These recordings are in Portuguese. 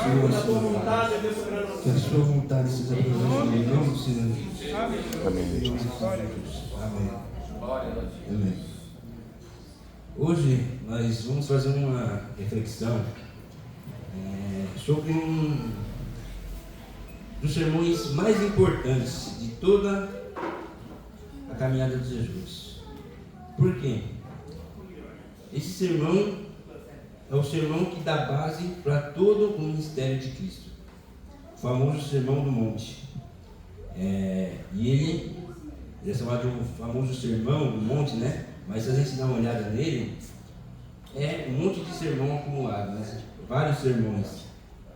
abençoa, Senhor. Que a sua vontade seja presente em nome do Senhor Jesus. Amém. Amém. Amém. Hoje nós vamos fazer uma reflexão sobre um dos sermões mais importantes de toda a caminhada de Jesus. Por quê? Esse sermão é o sermão que dá base para todo o ministério de Cristo, o famoso Sermão do Monte. E ele é chamado o famoso Sermão do Monte, né? Mas se a gente dá uma olhada nele, é um monte de sermão acumulado, né? Vários sermões,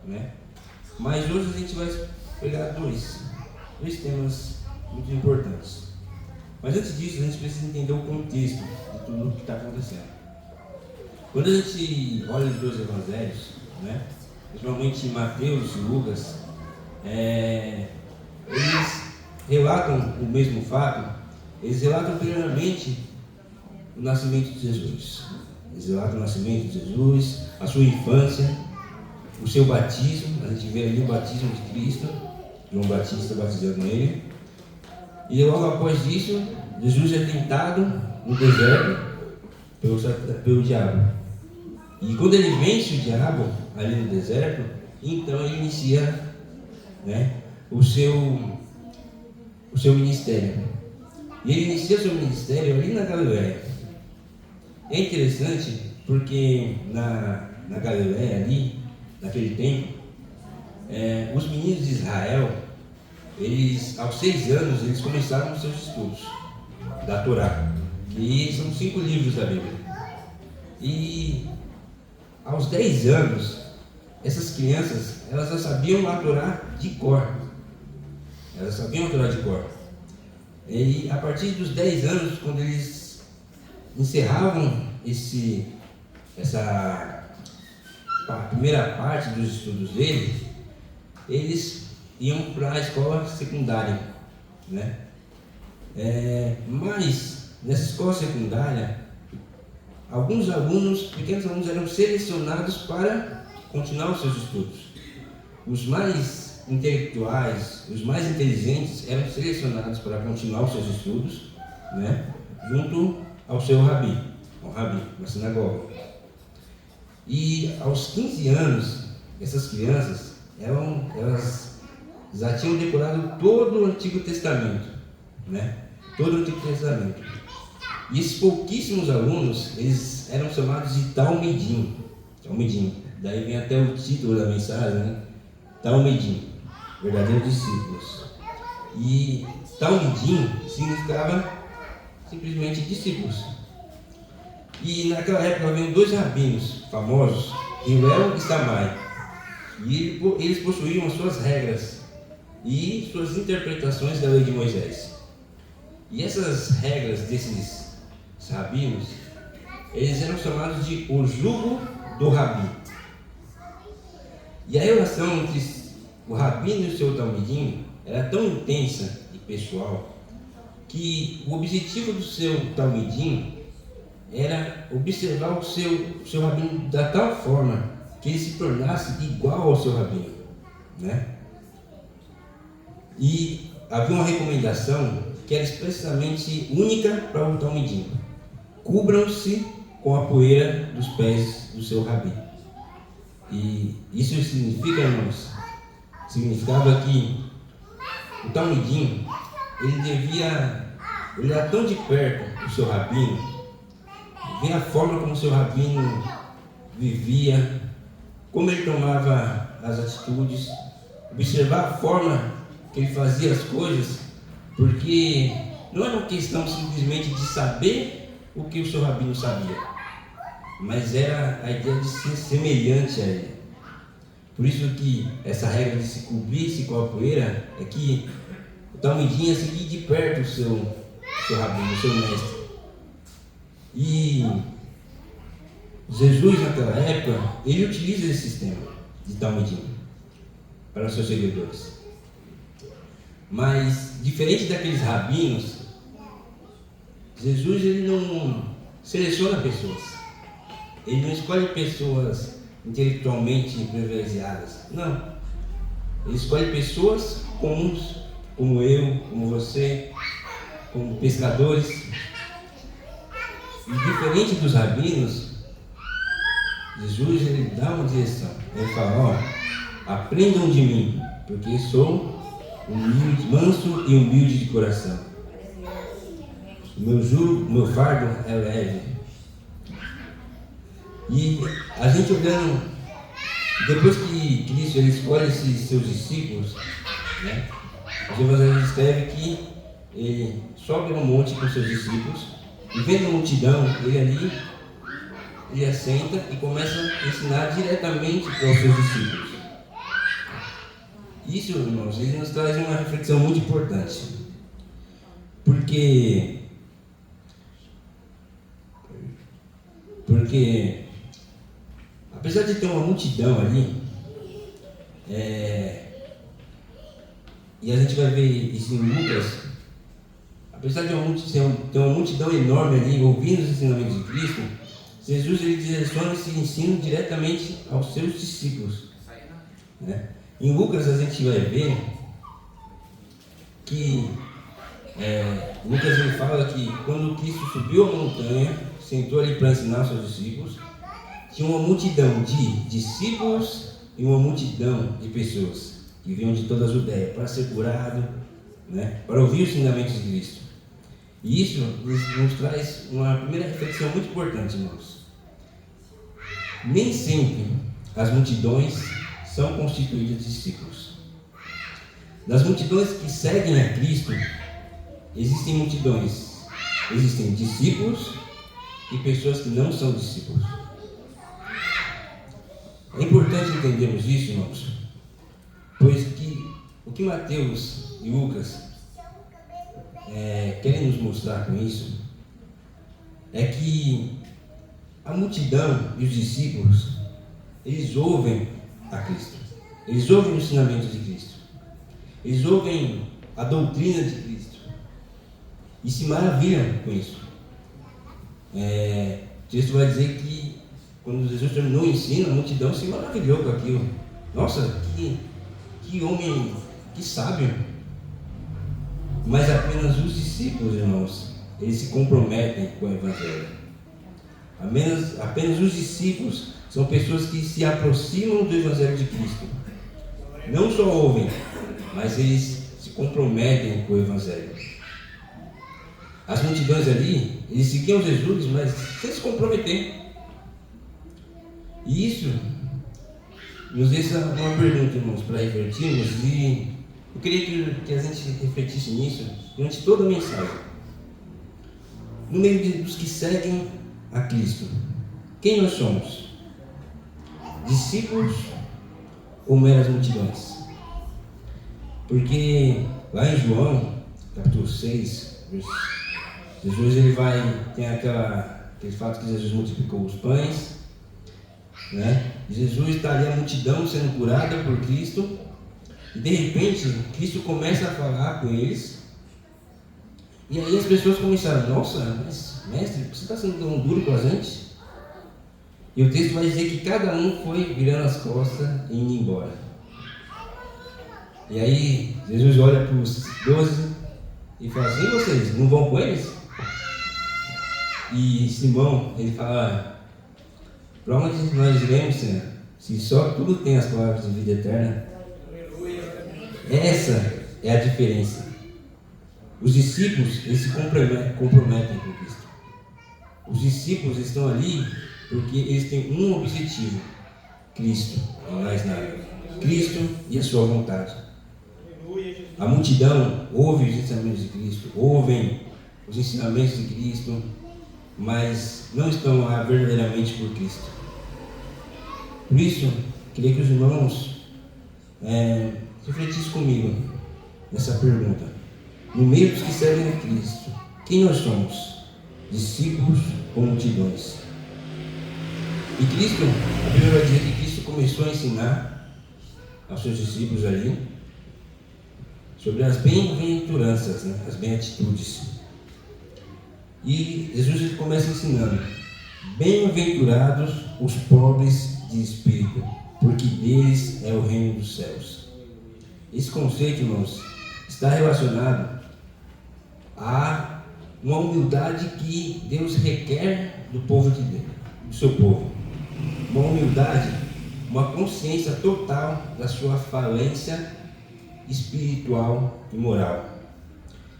né? Mas hoje a gente vai pegar dois temas muito importantes. Mas antes disso, a gente precisa entender o contexto de tudo o que está acontecendo. Quando a gente olha os dois evangelhos, né? Principalmente Mateus e Lucas, eles relatam o mesmo fato. Eles relatam primeiramente o nascimento de Jesus. Eles relatam o nascimento de Jesus, a sua infância, o seu batismo. A gente vê ali o batismo de Cristo, João Batista batizando ele. E logo após isso, Jesus é tentado no deserto pelo diabo. E quando ele vence o diabo ali no deserto, então ele inicia, né, o seu ministério. E ele inicia o seu ministério ali na Galileia. É interessante porque na Galileia ali, naquele tempo, os meninos de Israel, eles, aos 6 anos, eles começaram os seus estudos da Torá, que são 5 livros da Bíblia. E aos 10 anos, essas crianças, elas já sabiam a Torá de cor. Elas sabiam a Torá de cor. E a partir dos 10 anos, quando eles encerravam essa primeira parte dos estudos deles, eles iam para a escola secundária, né? Mas nessa escola secundária, alguns alunos, pequenos alunos, eram selecionados para continuar os seus estudos. Os mais intelectuais, os mais inteligentes eram selecionados para continuar os seus estudos, né? Junto ao seu rabi, na sinagoga. E aos 15 anos, essas crianças, elas já tinham decorado todo o Antigo Testamento, né? Todo o Antigo Testamento. E esses pouquíssimos alunos, eles eram chamados de Talmidim. Daí vem até o título da mensagem, né? Talmidim, verdadeiros discípulos. E Talmidim significava simplesmente discípulos. E naquela época haviam 2 rabinos famosos, Hillel e Shammai. E eles possuíam as suas regras e suas interpretações da lei de Moisés. E essas regras desses rabinos, eles eram chamados de o jugo do rabi. E a relação entre o rabino e o seu talmidim era tão intensa e pessoal que o objetivo do seu talmidim era observar o seu rabino da tal forma que ele se tornasse igual ao seu rabino, né? E havia uma recomendação que era expressamente única para o talmidim: cubram-se com a poeira dos pés do seu rabi. E isso significa, irmãos, significava que o talmidim, ele devia olhar tão de perto o seu rabino, ver a forma como o seu rabino vivia, como ele tomava as atitudes, observar a forma que ele fazia as coisas, porque não era uma questão simplesmente de saber o que o seu rabino sabia, mas era a ideia de ser semelhante a ele. Por isso que essa regra de se cobrir-se com a poeira é que o talmidim ia seguir de perto o seu rabino, o seu mestre. E Jesus, naquela época, ele utiliza esse sistema de talmidim para os seus seguidores. Mas, diferente daqueles rabinos, Jesus, ele não seleciona pessoas. Ele não escolhe pessoas intelectualmente privilegiadas. Não. Ele escolhe pessoas comuns, como eu, como você, como pescadores. E diferente dos rabinos, Jesus ele dá uma direção. Ele fala, aprendam de mim, porque sou humilde, manso e humilde de coração. Meu fardo é leve. E a gente olhando, depois que Cristo ele escolhe esses seus discípulos, né, os evangelhos escrevem que ele sobe no monte com seus discípulos, e vendo a multidão, ele assenta e começa a ensinar diretamente para os seus discípulos. Isso, irmãos, ele nos traz uma reflexão muito importante, porque apesar de ter uma multidão ali, e a gente vai ver isso em Lucas, apesar de ter uma multidão enorme ali ouvindo os ensinamentos de Cristo, Jesus ele direciona esse ensino diretamente aos seus discípulos, né? Em Lucas a gente vai ver que Lucas ele fala que quando Cristo subiu a montanha, sentou ali para ensinar aos seus discípulos, tinha uma multidão de discípulos e uma multidão de pessoas que vinham de toda a Judéia para ser curado, né, para ouvir os ensinamentos de Cristo. E isso nos traz uma primeira reflexão muito importante, irmãos. Nem sempre as multidões são constituídas de discípulos. Das multidões que seguem a Cristo, existem discípulos e pessoas que não são discípulos. É importante entendermos isso, irmãos, pois que o que Mateus e Lucas querem nos mostrar com isso é que a multidão e os discípulos, eles ouvem a Cristo, eles ouvem o ensinamento de Cristo, eles ouvem a doutrina de Cristo e se maravilham com isso. O texto vai dizer que quando Jesus terminou o ensino, a multidão se maravilhou com aquilo. Nossa, que homem, que sábio! Mas apenas os discípulos, irmãos, eles se comprometem com o Evangelho. Apenas os discípulos são pessoas que se aproximam do Evangelho de Cristo. Não só ouvem, mas eles se comprometem com o Evangelho. As multidões ali, eles seguiam Jesus, mas sem se comprometer. E isso nos deixa uma pergunta, irmãos, para refletirmos, e eu queria que a gente refletisse nisso durante toda a mensagem. No meio dos que seguem a Cristo, quem nós somos? Discípulos ou meras multidões? Porque lá em João, capítulo 6, Jesus tem aquele fato que Jesus multiplicou os pães, né? Jesus está ali, a multidão sendo curada por Cristo, e de repente Cristo começa a falar com eles, e aí as pessoas começaram: nossa, mas mestre, você está sendo tão duro com a gente? E o texto vai dizer que cada um foi virando as costas e indo embora. E aí Jesus olha para os 12 e fala assim: e vocês, não vão com eles? E Simão, ele fala: para onde nós iremos, Senhor? Se só tudo tem as palavras de vida eterna. Essa é a diferença. Os discípulos, eles se comprometem com Cristo. Os discípulos estão ali porque eles têm um objetivo: Cristo, e mais nada. Cristo e a sua vontade. A multidão ouve os ensinamentos de Cristo, ouvem os ensinamentos de Cristo, mas não estão lá verdadeiramente por Cristo. Por isso, queria que os irmãos refletissem comigo nessa pergunta. No meio dos que servem a Cristo, quem nós somos? Discípulos ou multidões? E Cristo, a Bíblia vai dizer que Cristo começou a ensinar aos seus discípulos ali sobre as bem-aventuranças, né? As beatitudes. E Jesus ele começa ensinando: bem-aventurados os pobres de espírito, porque deles é o reino dos céus. Esse conceito, irmãos, está relacionado a uma humildade que Deus requer do povo de Deus, do seu povo. Uma humildade, uma consciência total da sua falência espiritual e moral.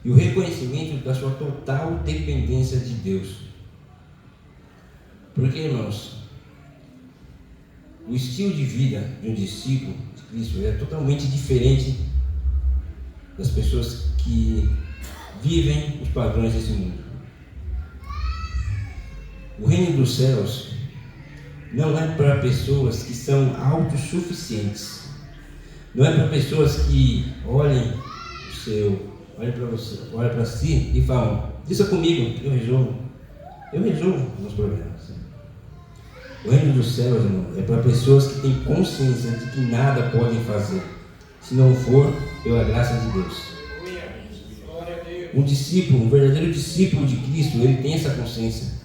E o reconhecimento da sua total dependência de Deus. Porque, irmãos, o estilo de vida de um discípulo de Cristo é totalmente diferente das pessoas que vivem os padrões desse mundo. O reino dos céus não é para pessoas que são autossuficientes. Não é para pessoas que olhem para si e falam: deixa comigo, eu resolvo meus problemas. O reino dos céus, irmão, é para pessoas que têm consciência de que nada podem fazer, se não for pela graça de Deus. Um discípulo, um verdadeiro discípulo de Cristo, ele tem essa consciência.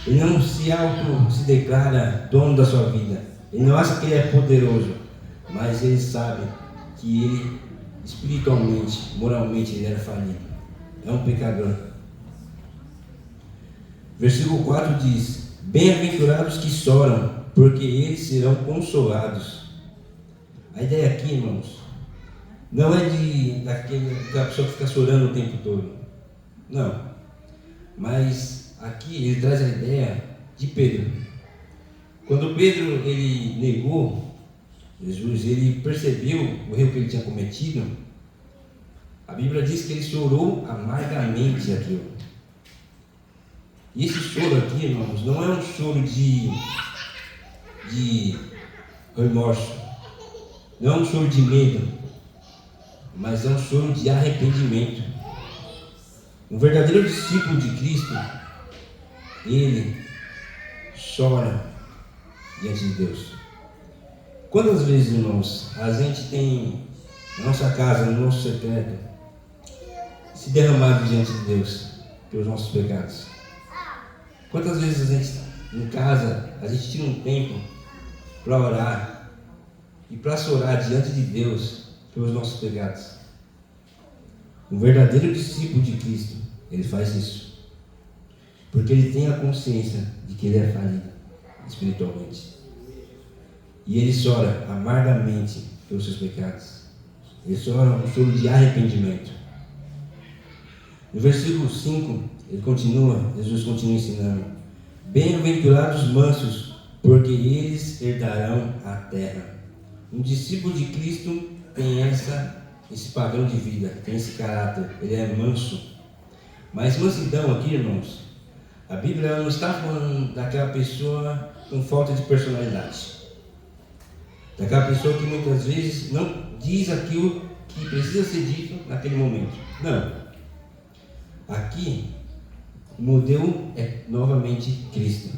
Ele não se declara dono da sua vida. Ele não acha que ele é poderoso, mas ele sabe que ele, espiritualmente, moralmente, ele era falido. É um pecador. Versículo 4 diz: bem-aventurados que choram, porque eles serão consolados. A ideia aqui, irmãos, não é daquela pessoa que fica chorando o tempo todo. Não. Mas aqui ele traz a ideia de Pedro. Quando Pedro ele negou Jesus, ele percebeu o erro que ele tinha cometido. A Bíblia diz que ele chorou amargamente aquilo. E esse choro aqui, irmãos, não é um choro de remorso, não é um choro de medo, mas é um choro de arrependimento. Um verdadeiro discípulo de Cristo, ele chora diante de Deus. Quantas vezes, irmãos, a gente tem na nossa casa, no nosso secreto, se derramado diante de Deus pelos nossos pecados? Quantas vezes a gente, em casa, a gente tira um tempo para orar e para chorar diante de Deus pelos nossos pecados? Um verdadeiro discípulo de Cristo, ele faz isso, porque ele tem a consciência de que ele é falido espiritualmente, e ele chora amargamente pelos seus pecados. Ele chora um choro de arrependimento. No versículo 5, Jesus continua ensinando: bem-aventurados os mansos, porque eles herdarão a terra. Um discípulo de Cristo tem esse padrão de vida, tem esse caráter, ele é manso. Mas mansidão aqui, irmãos, a Bíblia não está falando daquela pessoa com falta de personalidade, daquela pessoa que muitas vezes não diz aquilo que precisa ser dito naquele momento. Não. Aqui o modelo é novamente Cristo.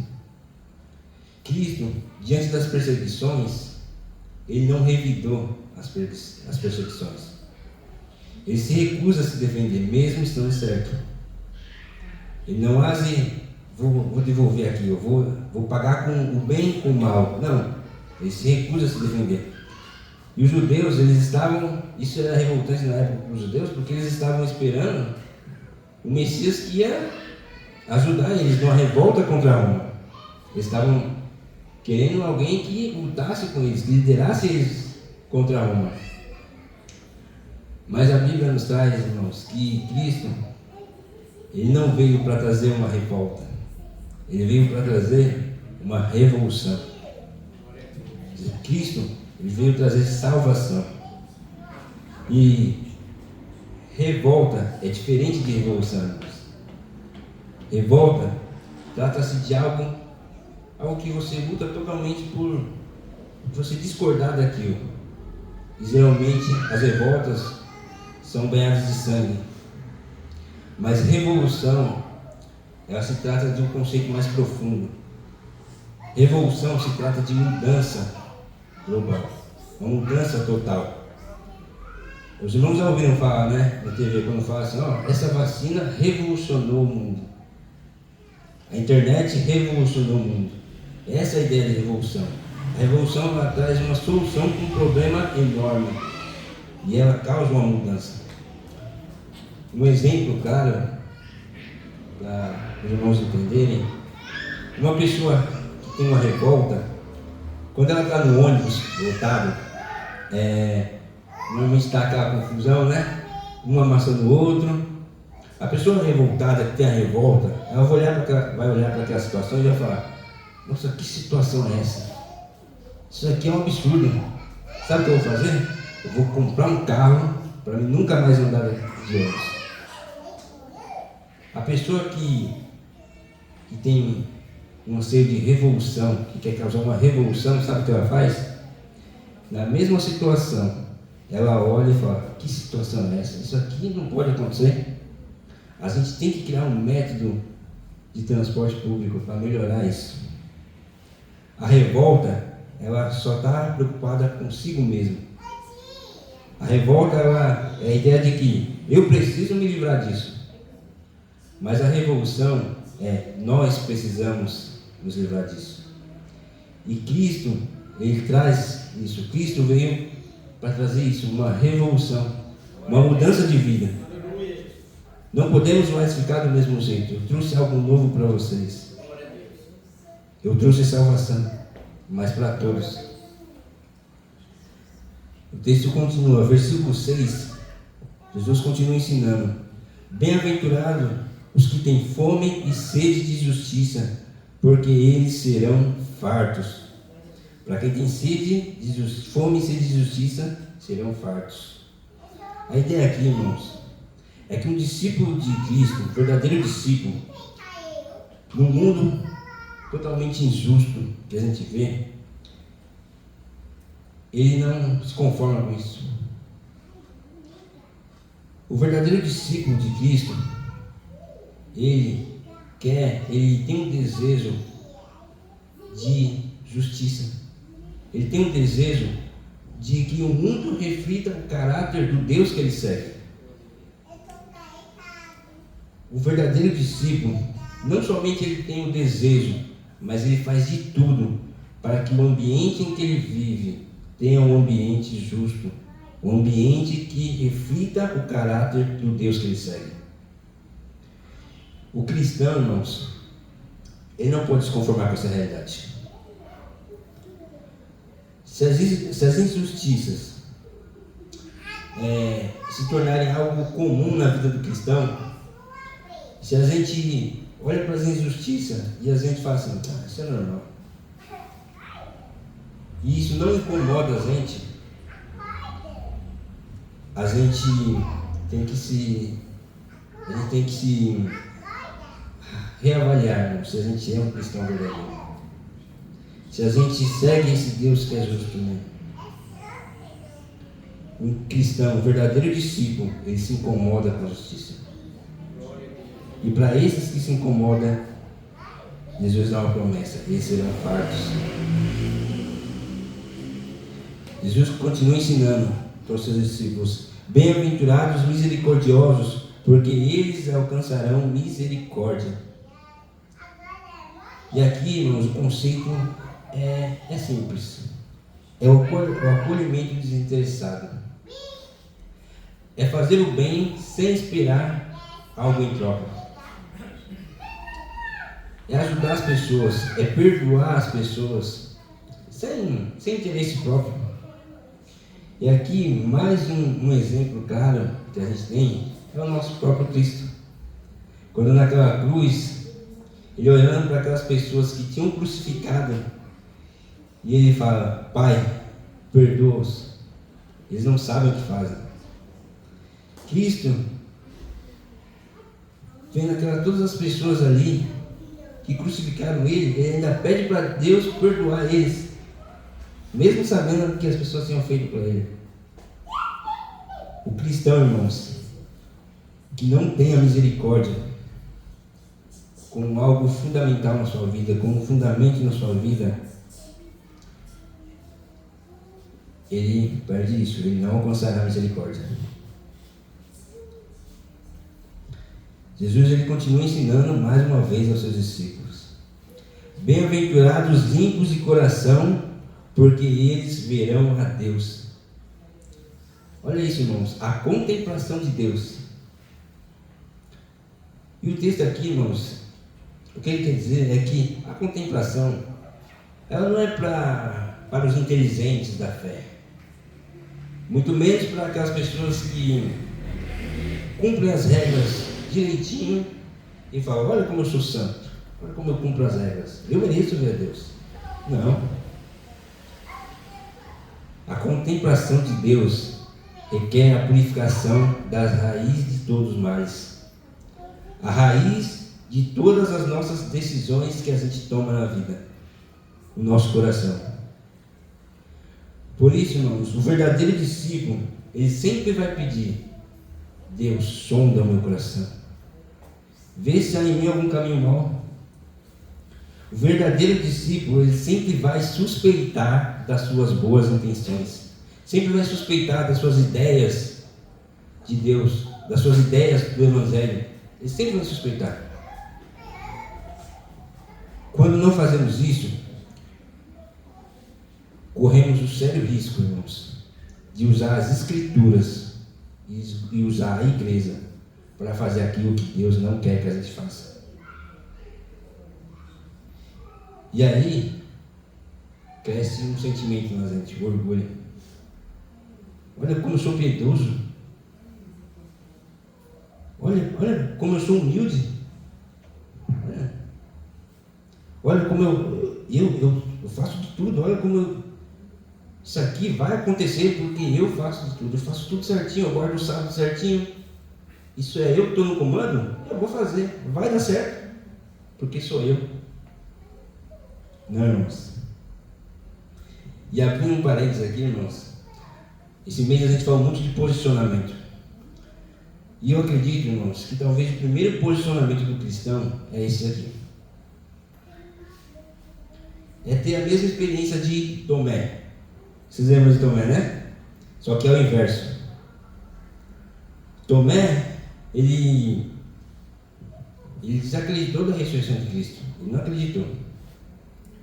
Cristo, diante das perseguições, ele não revidou as perseguições. Ele se recusa a se defender, mesmo estando certo. Ele não vou devolver aqui, eu vou pagar com o bem com o mal. Não, ele se recusa a se defender. E os judeus, eles estavam, isso era revoltante na época para os judeus, porque eles estavam esperando o Messias que ia ajudar eles numa revolta contra Roma. Eles estavam querendo alguém que lutasse com eles, que liderasse eles contra Roma. Mas a Bíblia nos traz, irmãos, que Cristo, ele não veio para trazer uma revolta, ele veio para trazer uma revolução. Cristo, ele veio trazer salvação. E revolta é diferente de revolução, irmãos. Revolta trata-se de algo que você luta totalmente por você discordar daquilo. E geralmente as revoltas são banhadas de sangue. Mas revolução, ela se trata de um conceito mais profundo. Revolução se trata de mudança global, uma mudança total. Os irmãos já ouviram falar, né, na TV, quando fala assim: essa vacina revolucionou o mundo. A internet revolucionou o mundo. Essa é a ideia de revolução. A revolução ela traz uma solução para um problema enorme e ela causa uma mudança. Um exemplo claro, para os irmãos entenderem, uma pessoa que tem uma revolta, quando ela está no ônibus lotado, normalmente está aquela confusão, né? Um amassando o outro. A pessoa revoltada, que tem a revolta, ela vai olhar para aquela situação e vai falar: nossa, que situação é essa? Isso aqui é um absurdo. Sabe o que eu vou fazer? Eu vou comprar um carro para mim nunca mais andar de ônibus. A pessoa que tem um anseio de revolução, que quer causar uma revolução, sabe o que ela faz? Na mesma situação, ela olha e fala: que situação é essa? Isso aqui não pode acontecer. A gente tem que criar um método de transporte público para melhorar isso. A revolta, ela só está preocupada consigo mesmo. A revolta é a ideia de que eu preciso me livrar disso. Mas a revolução nós precisamos nos livrar disso. E Cristo, Ele traz isso. Cristo veio para trazer isso, uma revolução, uma mudança de vida. Não podemos mais ficar do mesmo jeito. Eu trouxe algo novo para vocês. Eu trouxe salvação, mas para todos. O texto continua, versículo 6. Jesus continua ensinando: bem-aventurados os que têm fome e sede de justiça, porque eles serão fartos. Para quem tem fome e sede de justiça, serão fartos. A ideia aqui, irmãos, é que um discípulo de Cristo, um verdadeiro discípulo, num mundo totalmente injusto que a gente vê, ele não se conforma com isso. O verdadeiro discípulo de Cristo, ele tem um desejo de justiça. Ele tem um desejo de que o mundo reflita o caráter do Deus que ele segue. O verdadeiro discípulo, não somente ele tem o desejo, mas ele faz de tudo para que o ambiente em que ele vive tenha um ambiente justo, um ambiente que reflita o caráter do Deus que ele segue. O cristão, irmãos, ele não pode se conformar com essa realidade. Se as injustiças se tornarem algo comum na vida do cristão, se a gente olha para as injustiças e a gente fala assim: isso é normal, e isso não incomoda a gente tem que se reavaliar, né? Se a gente é um cristão verdadeiro, se a gente segue esse Deus que é justo, né? Um cristão, um verdadeiro discípulo, ele se incomoda com a justiça. E para esses que se incomodam, Jesus dá uma promessa: eles serão fartos. Jesus continua ensinando para os seus discípulos: bem-aventurados os misericordiosos, porque eles alcançarão misericórdia. E aqui, irmãos, o conceito é simples. É o acolhimento desinteressado. É fazer o bem sem esperar algo em troca. É ajudar as pessoas, é perdoar as pessoas, sem interesse próprio. E aqui, mais um exemplo claro que a gente tem, é o nosso próprio Cristo. Quando naquela cruz, ele olhando para aquelas pessoas que tinham crucificado, e ele fala: Pai, perdoa-os, eles não sabem o que fazem. Cristo, vendo todas as pessoas ali que crucificaram ele ainda pede para Deus perdoar eles, mesmo sabendo o que as pessoas tinham feito para ele. O cristão, irmãos, que não tem a misericórdia como algo fundamental na sua vida, como fundamento na sua vida, ele perde isso, ele não alcançará a misericórdia. Jesus, ele continua ensinando mais uma vez aos seus discípulos: Bem-aventurados os limpos de coração, porque eles verão a Deus. Olha isso, irmãos, a contemplação de Deus. E o texto aqui, irmãos, o que ele quer dizer é que a contemplação, ela não é para os inteligentes da fé, muito menos para aquelas pessoas que cumprem as regras direitinho e falam: olha como eu sou santo, olha como eu cumpro as regras, eu mereço ver a Deus. Não. A contemplação de Deus requer a purificação das raízes de todos os males, a raiz de todas as nossas decisões que a gente toma na vida, o nosso coração. Por isso, irmãos, o verdadeiro discípulo, ele sempre vai pedir: Deus, sonda o meu coração, vê se há em mim algum caminho mau. O verdadeiro discípulo, ele sempre vai suspeitar das suas boas intenções, sempre vai suspeitar das suas ideias de Deus, das suas ideias do Evangelho. Ele sempre vai suspeitar. Quando não fazemos isso, corremos o sério risco, irmãos, de usar as Escrituras e usar a igreja para fazer aquilo que Deus não quer que a gente faça. E aí cresce um sentimento na gente, o orgulho. Olha como eu sou piedoso, olha como eu sou humilde, olha como eu faço de tudo, olha como isso aqui vai acontecer porque eu faço de tudo, eu faço tudo certinho, eu guardo o sábado certinho, isso é eu que estou no comando, eu vou fazer, vai dar certo, porque sou eu. Não, irmãos. E abrindo um parênteses aqui, irmãos, esse mês a gente fala muito de posicionamento. E eu acredito, irmãos, que talvez o primeiro posicionamento do cristão é esse aqui. É ter a mesma experiência de Tomé. Vocês lembram de Tomé, né? Só que é o inverso. Tomé, ele desacreditou da ressurreição de Cristo. Ele não acreditou.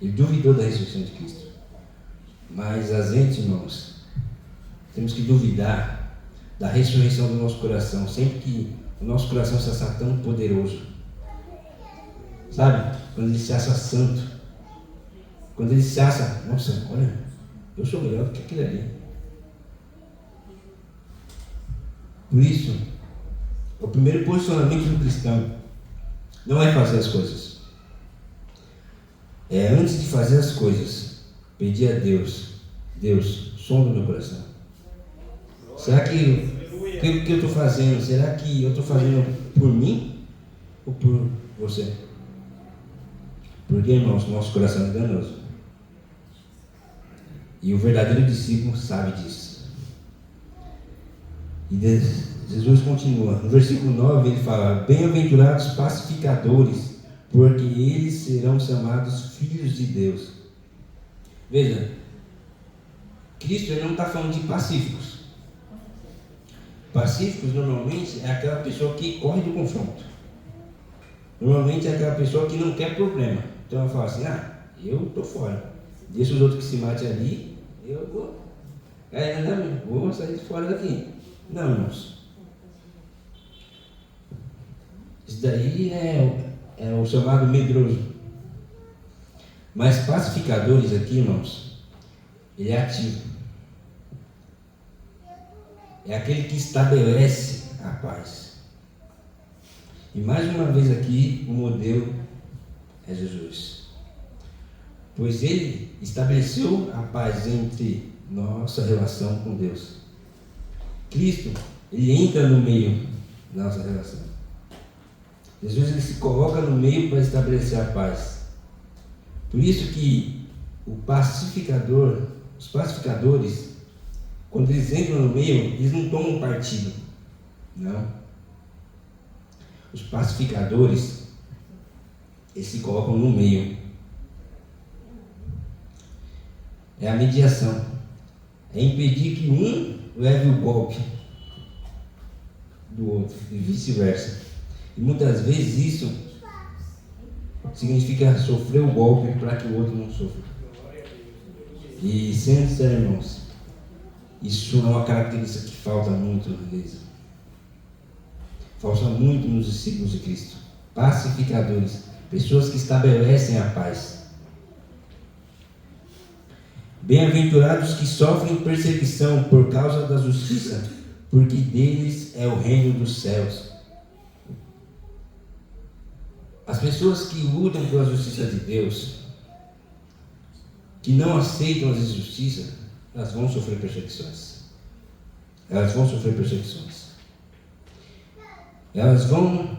Ele duvidou da ressurreição de Cristo. Mas a gente, irmãos, temos que duvidar da ressurreição do nosso coração, sempre que o nosso coração se acha tão poderoso. Sabe? Quando ele se acha santo. Quando ele se acha: nossa, olha, eu sou melhor do que aquele ali. Por isso, o primeiro posicionamento do cristão não é fazer as coisas. É, antes de fazer as coisas, pedir a Deus: Deus, sonda o meu coração. Será que o que eu estou fazendo, será que eu estou fazendo por mim ou por você? Porque, irmãos, nosso coração é enganoso. E o verdadeiro discípulo sabe disso. E Jesus continua. No versículo 9 ele fala: bem-aventurados pacificadores, porque eles serão chamados filhos de Deus. Veja, Cristo ele não está falando de pacíficos. Pacíficos normalmente é aquela pessoa que corre do confronto. Normalmente é aquela pessoa que não quer problema. Então ela fala assim: eu estou fora. Deixa os outros que se matem ali, eu vou sair fora daqui. Não, irmãos. Isso daí é o chamado medroso. Mas pacificadores aqui, irmãos, ele é ativo. É aquele que estabelece a paz. E mais uma vez aqui, o modelo é Jesus. Pois ele estabeleceu a paz entre nossa relação com Deus. Cristo, ele entra no meio da nossa relação. Jesus ele se coloca no meio para estabelecer a paz. Por isso que os pacificadores, quando eles entram no meio, eles não tomam partido. Não. Os pacificadores, eles se colocam no meio. É a mediação. É impedir que um leve o golpe do outro e vice-versa. E muitas vezes isso significa sofrer o golpe para que o outro não sofra. E, sendo sincero, irmãos, isso é uma característica que falta muito na igreja. Falta muito nos discípulos de Cristo. Pacificadores, pessoas que estabelecem a paz. Bem-aventurados que sofrem perseguição por causa da justiça, porque deles é o reino dos céus. As pessoas que lutam pela justiça de Deus, que não aceitam as injustiças, elas vão sofrer perseguições. Elas vão sofrer perseguições. Elas vão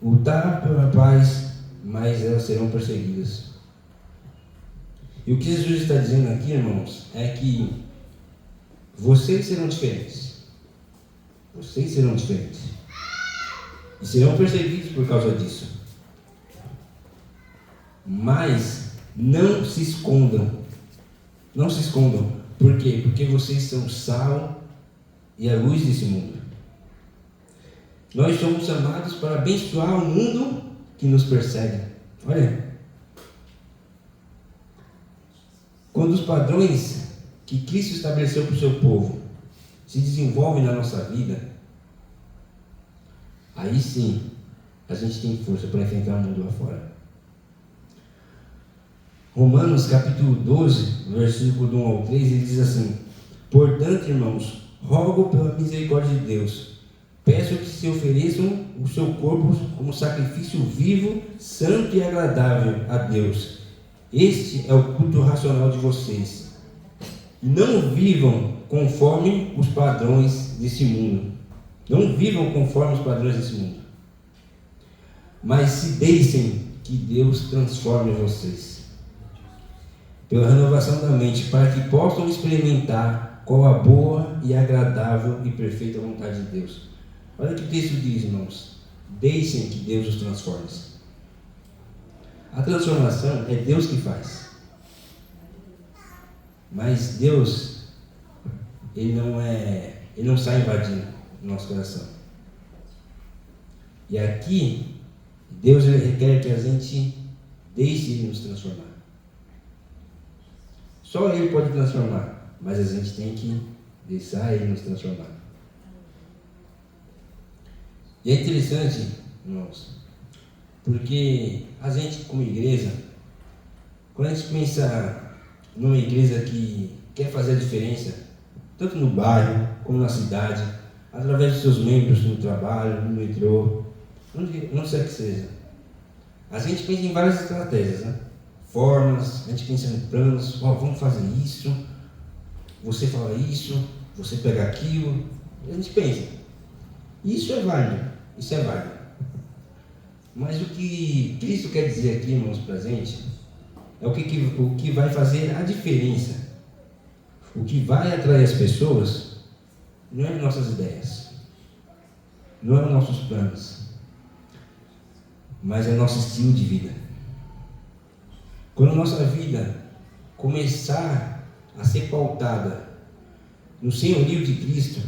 lutar pela paz, mas elas serão perseguidas. E o que Jesus está dizendo aqui, irmãos, é que vocês serão diferentes. Vocês serão diferentes. E serão perseguidos por causa disso. Mas não se escondam. Não se escondam. Por quê? Porque vocês são sal e a luz desse mundo. Nós somos chamados para abençoar o mundo que nos persegue. Olha. Quando os padrões que Cristo estabeleceu para o seu povo se desenvolvem na nossa vida, aí sim a gente tem força para enfrentar o mundo lá fora. Romanos capítulo 12, versículo do 1 ao 3, ele diz assim: portanto, irmãos, rogo pela misericórdia de Deus, peço que se ofereçam o seu corpo como sacrifício vivo, santo e agradável a Deus. Este é o culto racional de vocês. Não vivam conforme os padrões desse mundo. Não vivam conforme os padrões desse mundo. Mas se deixem que Deus transforme vocês pela renovação da mente, para que possam experimentar qual a boa e agradável e perfeita vontade de Deus. Olha o que o texto diz, irmãos. Deixem que Deus os transforme. A transformação é Deus que faz. Mas Deus, Ele não sai invadindo o nosso coração. E aqui, Deus requer que a gente deixe Ele nos transformar. Só Ele pode transformar, mas a gente tem que deixar Ele nos transformar. E é interessante, irmãos, porque a gente, como igreja, quando a gente pensa numa igreja que quer fazer a diferença, tanto no bairro como na cidade, através dos seus membros no trabalho, no metrô, onde quer que seja, a gente pensa em várias estratégias, né? Formas, a gente pensa em planos, vamos fazer isso, você fala isso, você pega aquilo, a gente pensa. Isso é válido, isso é válido. Mas o que Cristo quer dizer aqui, irmãos, para a gente, é o que vai fazer a diferença. O que vai atrair as pessoas não é nossas ideias, não é os nossos planos, mas é nosso estilo de vida. Quando a nossa vida começar a ser pautada no senhorio de Cristo,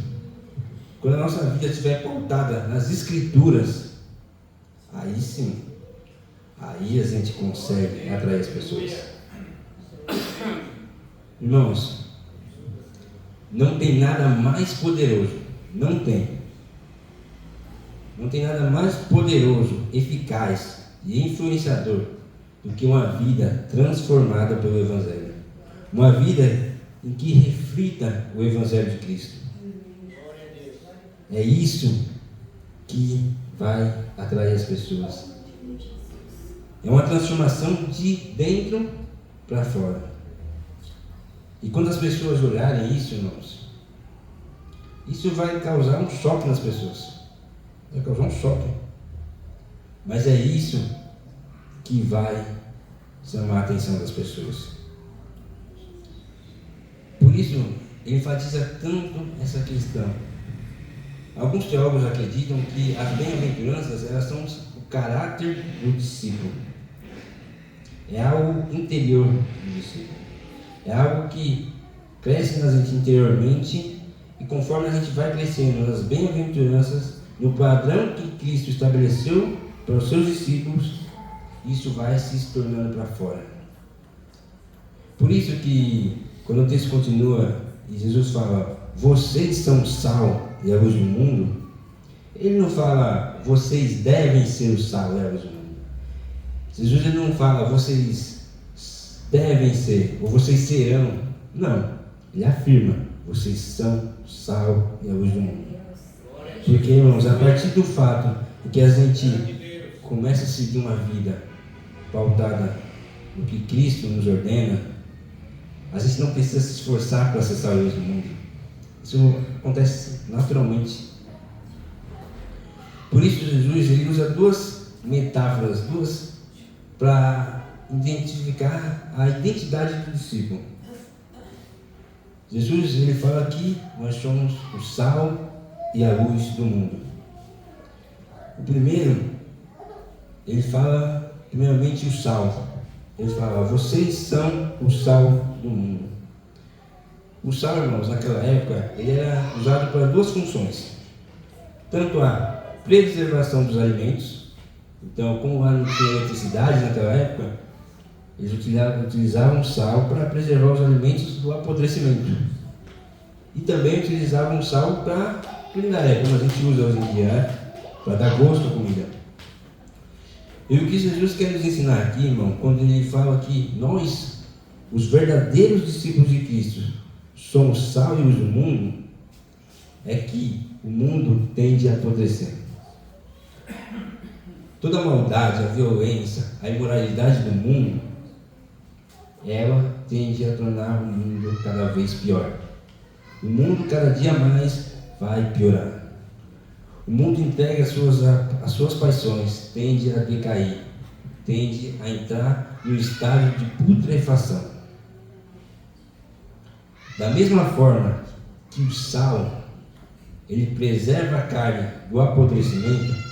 quando a nossa vida estiver pautada nas Escrituras, aí sim, aí a gente consegue atrair as pessoas. Irmãos, não tem nada mais poderoso, não tem nada mais poderoso, eficaz e influenciador do que uma vida transformada pelo Evangelho. Uma vida em que reflita o Evangelho de Cristo. É isso que vai atrair as pessoas. É uma transformação de dentro para fora. E quando as pessoas olharem isso, irmãos, isso vai causar um choque nas pessoas. Vai causar um choque. Mas é isso que vai chamar a atenção das pessoas. Por isso, ele enfatiza tanto essa questão. Alguns teólogos acreditam que as bem-aventuranças, elas são o caráter do discípulo. É algo interior do discípulo. É algo que cresce na gente interiormente, e conforme a gente vai crescendo nas bem-aventuranças, no padrão que Cristo estabeleceu para os seus discípulos, isso vai se tornando para fora. Por isso que, quando o texto continua e Jesus fala, vocês são o sal e a luz do mundo, ele não fala, vocês devem ser o sal e a luz do mundo. Jesus ele não fala, vocês devem ser, ou vocês serão. Não, ele afirma, vocês são o sal e a luz do mundo. Porque, irmãos, a partir do fato de que a gente começa a seguir uma vida pautada no que Cristo nos ordena, a gente não precisa se esforçar para acessar a luz do mundo. Isso acontece naturalmente. Por isso Jesus ele usa duas metáforas, para identificar a identidade do discípulo. Jesus ele fala que nós somos o sal e a luz do mundo. O primeiro, ele fala primeiramente o sal. Ele fala, vocês são o sal do mundo. O sal, irmãos, naquela época, ele era usado para duas funções. Tanto a preservação dos alimentos. Então, como lá não tinha eletricidade naquela época, eles utilizavam sal para preservar os alimentos do apodrecimento. E também utilizavam sal para culinária, como a gente usa hoje em dia, para dar gosto à comida. E o que Jesus quer nos ensinar aqui, irmão, quando ele fala que nós, os verdadeiros discípulos de Cristo, somos sal e luz do mundo, é que o mundo tende a apodrecer. Toda a maldade, a violência, a imoralidade do mundo, ela tende a tornar o mundo cada vez pior. O mundo cada dia mais vai piorar. O mundo entregue as suas paixões, tende a decair, tende a entrar no estado de putrefação. Da mesma forma que o sal, ele preserva a carne do apodrecimento,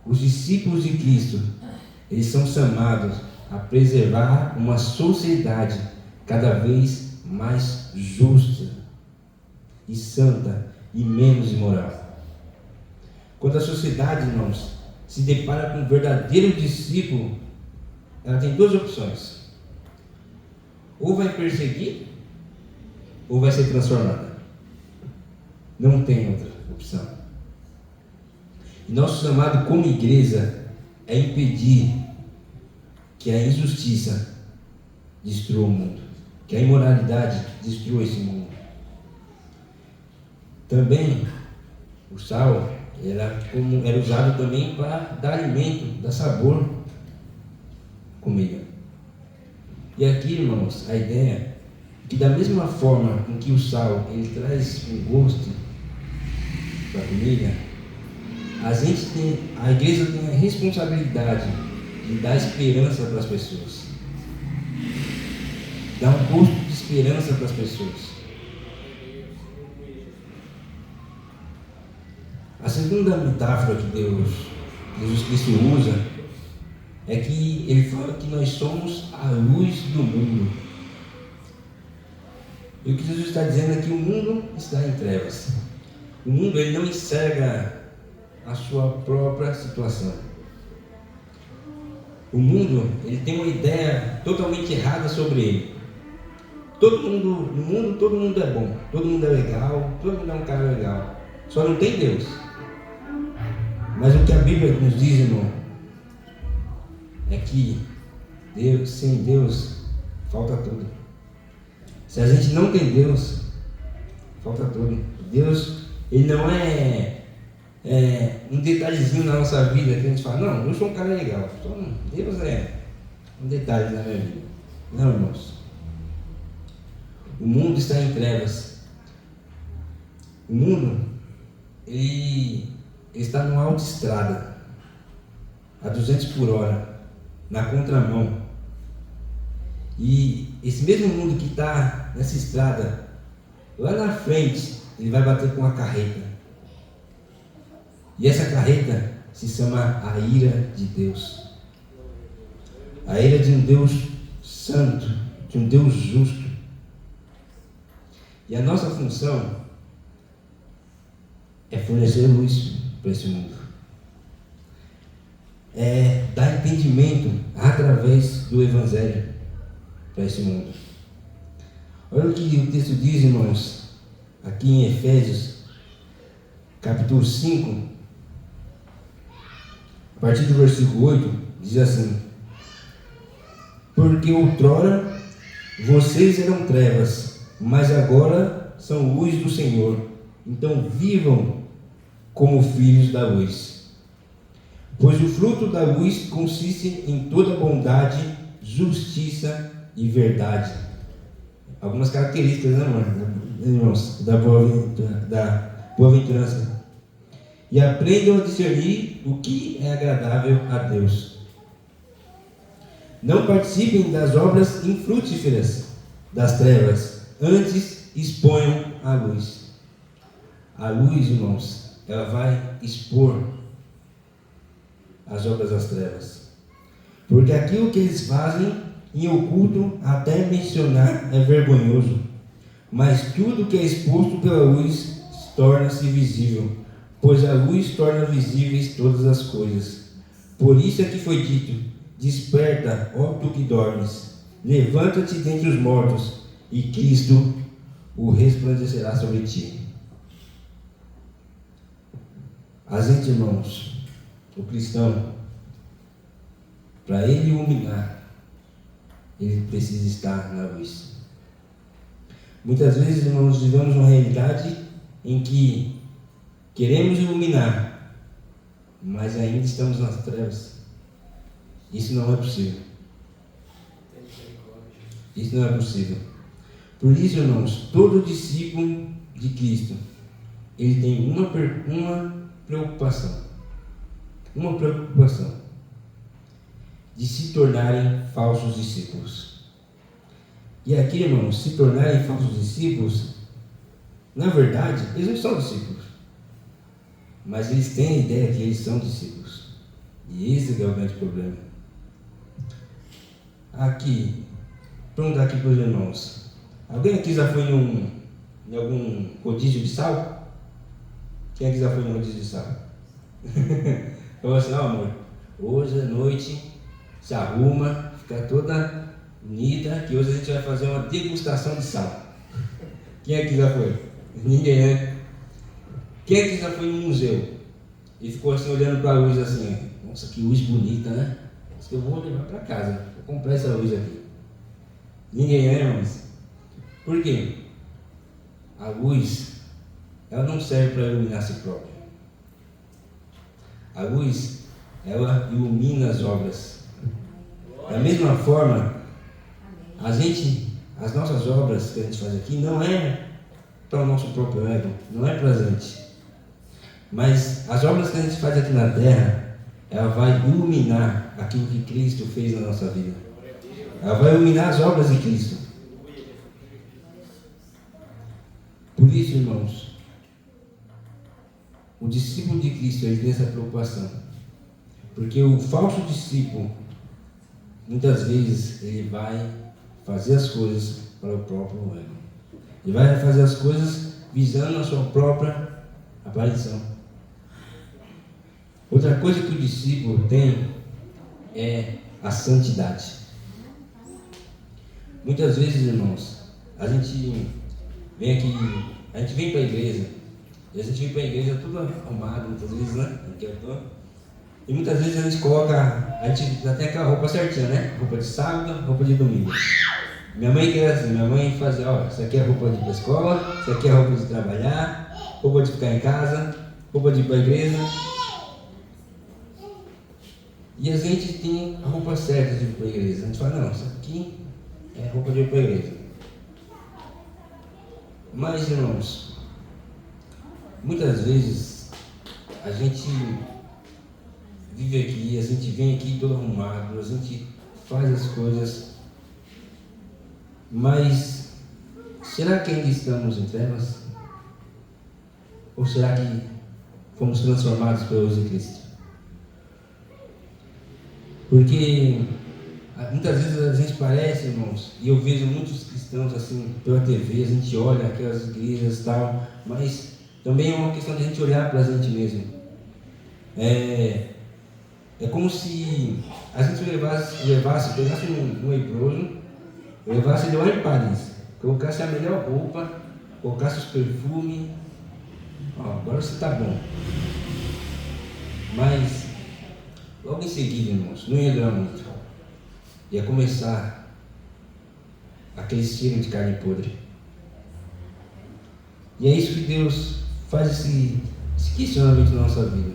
os discípulos de Cristo, eles são chamados a preservar uma sociedade cada vez mais justa e santa e menos imoral. Quando a sociedade, irmãos, se depara com um verdadeiro discípulo, ela tem duas opções: ou vai perseguir, ou vai ser transformada. Não tem outra opção. E nosso chamado como igreja é impedir que a injustiça destrua o mundo, que a imoralidade destrua esse mundo. Também o sal era usado também para dar alimento, dar sabor à comida. E aqui, irmãos, a ideia é que da mesma forma com que o sal ele traz um gosto para a comida, a igreja tem a responsabilidade de dar esperança para as pessoas, dar um gosto de esperança para as pessoas. A segunda metáfora que Jesus Cristo usa é que ele fala que nós somos a luz do mundo. E o que Jesus está dizendo é que o mundo está em trevas. O mundo ele não enxerga a sua própria situação. O mundo ele tem uma ideia totalmente errada sobre ele. No mundo todo mundo é bom, todo mundo é legal, todo mundo é um cara legal. Só não tem Deus. Mas o que a Bíblia nos diz, irmão, é que sem Deus falta tudo. Se a gente não tem Deus, falta tudo. Deus, ele não é um detalhezinho na nossa vida que a gente fala, não, eu sou um cara legal. Então, Deus é um detalhe na minha vida. Não, irmãos. O mundo está em trevas. O mundo, ele está numa autoestrada, a 200 por hora, na contramão. E esse mesmo mundo que está nessa estrada, lá na frente, ele vai bater com uma carreta. E essa carreta se chama a ira de Deus. A ira de um Deus santo, de um Deus justo. E a nossa função é fornecer luz para esse mundo. dar entendimento através do Evangelho para esse mundo. Olha o que o texto diz, irmãos, aqui em Efésios, capítulo 5, a partir do versículo 8, diz assim: porque outrora vocês eram trevas, mas agora são luz do Senhor. Então vivam como filhos da luz. Pois o fruto da luz consiste em toda bondade, justiça e verdade. Algumas características, né, irmãos, da boa-aventurança. E aprendam a discernir o que é agradável a Deus. Não participem das obras infrutíferas das trevas, antes exponham a luz. A luz, irmãos, ela vai expor as obras das trevas. Porque aquilo que eles fazem em oculto, até mencionar, é vergonhoso. Mas tudo que é exposto pela luz torna-se visível, pois a luz torna visíveis todas as coisas. Por isso é que foi dito: desperta, ó tu que dormes, levanta-te dentre os mortos, e Cristo o resplandecerá sobre ti. A gente, irmãos, o cristão, para ele iluminar, ele precisa estar na luz. Muitas vezes, irmãos, vivemos uma realidade em que queremos iluminar, mas ainda estamos nas trevas. Isso não é possível. Isso não é possível. Por isso, irmãos, todo discípulo de Cristo, ele tem uma preocupação. Uma preocupação: de se tornarem falsos discípulos. E aqui, irmãos, se tornarem falsos discípulos, na verdade, eles não são discípulos, mas eles têm a ideia que eles são discípulos. E esse é o grande problema. Aqui, perguntar aqui para os irmãos: alguém aqui já foi em algum rodízio de sal? Quem aqui já foi em rodízio de sal? Falou assim: ó, amor, hoje à noite se arruma, fica toda bonita, que hoje a gente vai fazer uma degustação de sal. Quem aqui já foi? Ninguém, né? Quem aqui já foi no museu e ficou assim olhando para a luz assim: nossa, que luz bonita, né? Acho que eu vou levar para casa, vou comprar essa luz aqui. Ninguém, né, irmãos? Por quê? A luz, ela não serve para iluminar a si própria. A luz, ela ilumina as obras. Da mesma forma, as nossas obras que a gente faz aqui não é para o nosso próprio ego, não é para a gente. Mas as obras que a gente faz aqui na terra, ela vai iluminar aquilo que Cristo fez na nossa vida. Ela vai iluminar as obras de Cristo. Por isso, irmãos, o discípulo de Cristo, ele tem essa preocupação. Porque o falso discípulo, muitas vezes, ele vai fazer as coisas para o próprio ego. Ele vai fazer as coisas visando a sua própria aparição. Outra coisa que o discípulo tem é a santidade. Muitas vezes, irmãos, a gente vem para a igreja, e a gente vem para a igreja tudo arrumado, muitas vezes, né? E muitas vezes a gente já tem aquela roupa certinha, né? Roupa de sábado, roupa de domingo. Minha mãe que era assim, minha mãe fazia: ó, isso aqui é roupa de ir para a escola, isso aqui é roupa de trabalhar, roupa de ficar em casa, roupa de ir para a igreja. E a gente tem a roupa certa de ir para a igreja. A gente fala: não, isso aqui é roupa de ir para a igreja. Mas, irmãos, muitas vezes a gente vive aqui, a gente vem aqui todo arrumado, a gente faz as coisas, mas será que ainda estamos em trevas? Ou será que fomos transformados pela luz de Cristo? Porque muitas vezes a gente parece, irmãos, e eu vejo muitos cristãos assim pela TV, a gente olha aquelas igrejas e tal, mas também é uma questão de a gente olhar para a gente mesmo. É como se a gente pegasse um leproso, levasse ele lá em Paris, colocasse a melhor roupa, colocasse os perfumes. Agora você está bom. Mas logo em seguida, irmãos, não ia durar muito. Ia começar aquele cheiro de carne podre. E é isso que Deus faz esse questionamento na nossa vida.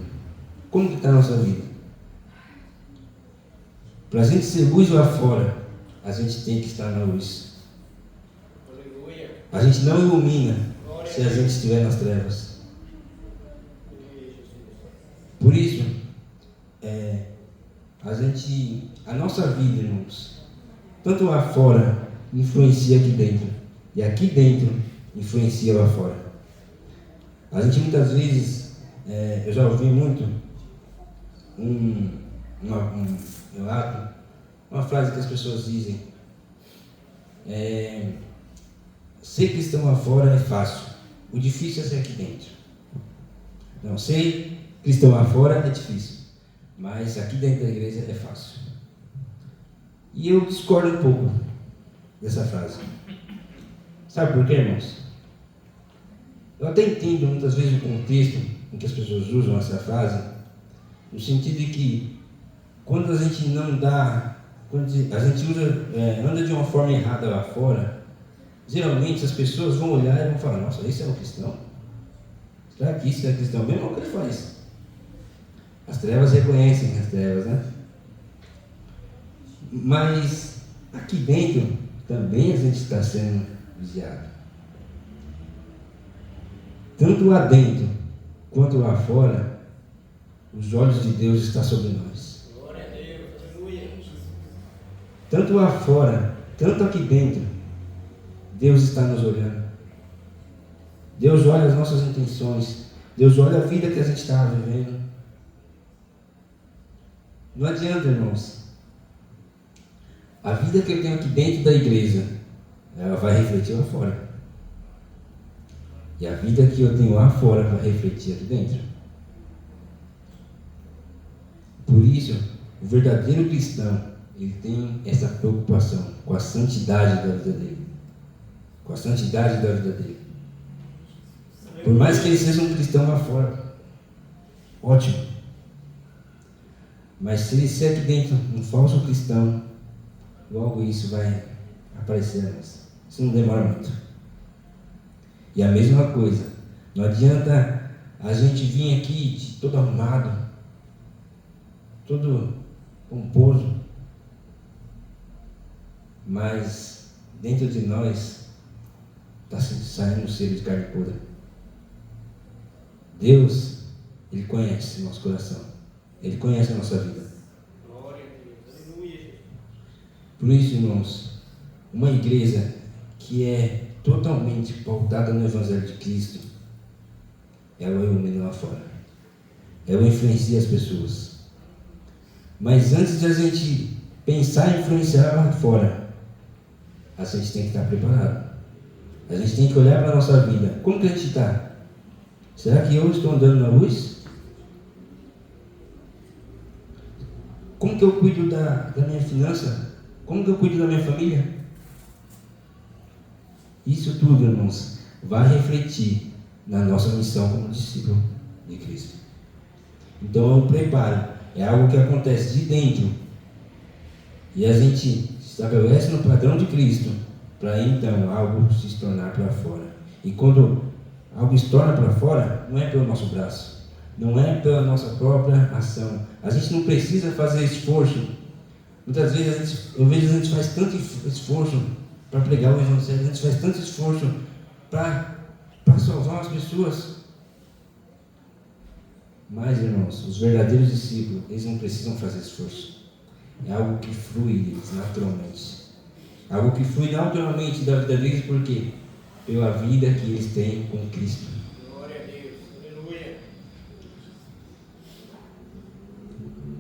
Como que está a nossa vida? Para a gente ser luz lá fora, a gente tem que estar na luz. A gente não ilumina se a gente estiver nas trevas. Por isso, a nossa vida, irmãos, tanto lá fora influencia aqui dentro, e aqui dentro influencia lá fora. A gente muitas vezes, eu já ouvi muito um relato, uma frase que as pessoas dizem: ser cristão lá fora é fácil, o difícil é ser aqui dentro. Não, ser cristão lá fora é difícil, mas aqui dentro da igreja é fácil. E eu discordo um pouco dessa frase. Sabe por quê, irmãos? Eu até entendo muitas vezes o contexto em que as pessoas usam essa frase, no sentido de que quando a gente não dá, quando a gente anda de uma forma errada lá fora, geralmente as pessoas vão olhar e vão falar: nossa, esse é o cristão? Será que isso é cristão mesmo? Ou o que ele faz? As trevas reconhecem as trevas, né? Mas aqui dentro também a gente está sendo vigiado. Tanto lá dentro quanto lá fora, os olhos de Deus estão sobre nós. Glória a Deus, aleluia. Tanto lá fora, tanto aqui dentro, Deus está nos olhando. Deus olha as nossas intenções. Deus olha a vida que a gente está vivendo. Não adianta, irmãos. A vida que eu tenho aqui dentro da igreja, ela vai refletir lá fora. E a vida que eu tenho lá fora vai refletir aqui dentro. Por isso, o verdadeiro cristão, ele tem essa preocupação com a santidade da vida dele. Com a santidade da vida dele. Por mais que ele seja um cristão lá fora, ótimo. Mas se ele ser aqui dentro um falso cristão, logo isso vai aparecer a nós. Isso não demora muito. E a mesma coisa, não adianta a gente vir aqui todo arrumado, todo pomposo, mas dentro de nós está saindo um cheiro de carne podre. Deus, Ele conhece o nosso coração, Ele conhece a nossa vida. Glória a Deus, aleluia. Por isso, irmãos, uma igreja que é totalmente pautada no Evangelho de Cristo, ela ilumina lá fora, ela influencia as pessoas. Mas antes de a gente pensar em influenciar lá fora, a gente tem que estar preparado. A gente tem que olhar para a nossa vida. Como que a gente está? Será que eu estou andando na luz? Como que eu cuido da minha finança? Como que eu cuido da minha família? Isso tudo, irmãos, vai refletir na nossa missão como discípulo de Cristo. Então é um preparo, é algo que acontece de dentro. E a gente estabelece no padrão de Cristo, para então algo se tornar para fora. E quando algo se torna para fora, não é pelo nosso braço, não é pela nossa própria ação. A gente não precisa fazer esforço. Muitas vezes eu vejo a gente faz tanto esforço para pregar o Evangelho, a gente faz tanto esforço para salvar as pessoas. Mas, irmãos, os verdadeiros discípulos, eles não precisam fazer esforço. É algo que flui deles naturalmente. Algo que flui naturalmente da vida deles, por quê? Pela vida que eles têm com Cristo. Glória a Deus, aleluia.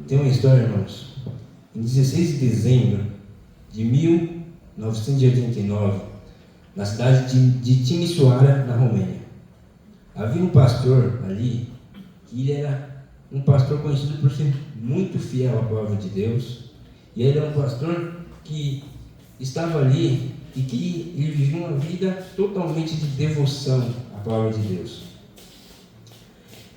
Tem uma história, irmãos. Em 16 de dezembro de 1989, na cidade de Timișoara, na Romênia, havia um pastor ali, que ele era um pastor conhecido por ser muito fiel à palavra de Deus, e ele é um pastor que estava ali e que ele vivia uma vida totalmente de devoção à palavra de Deus.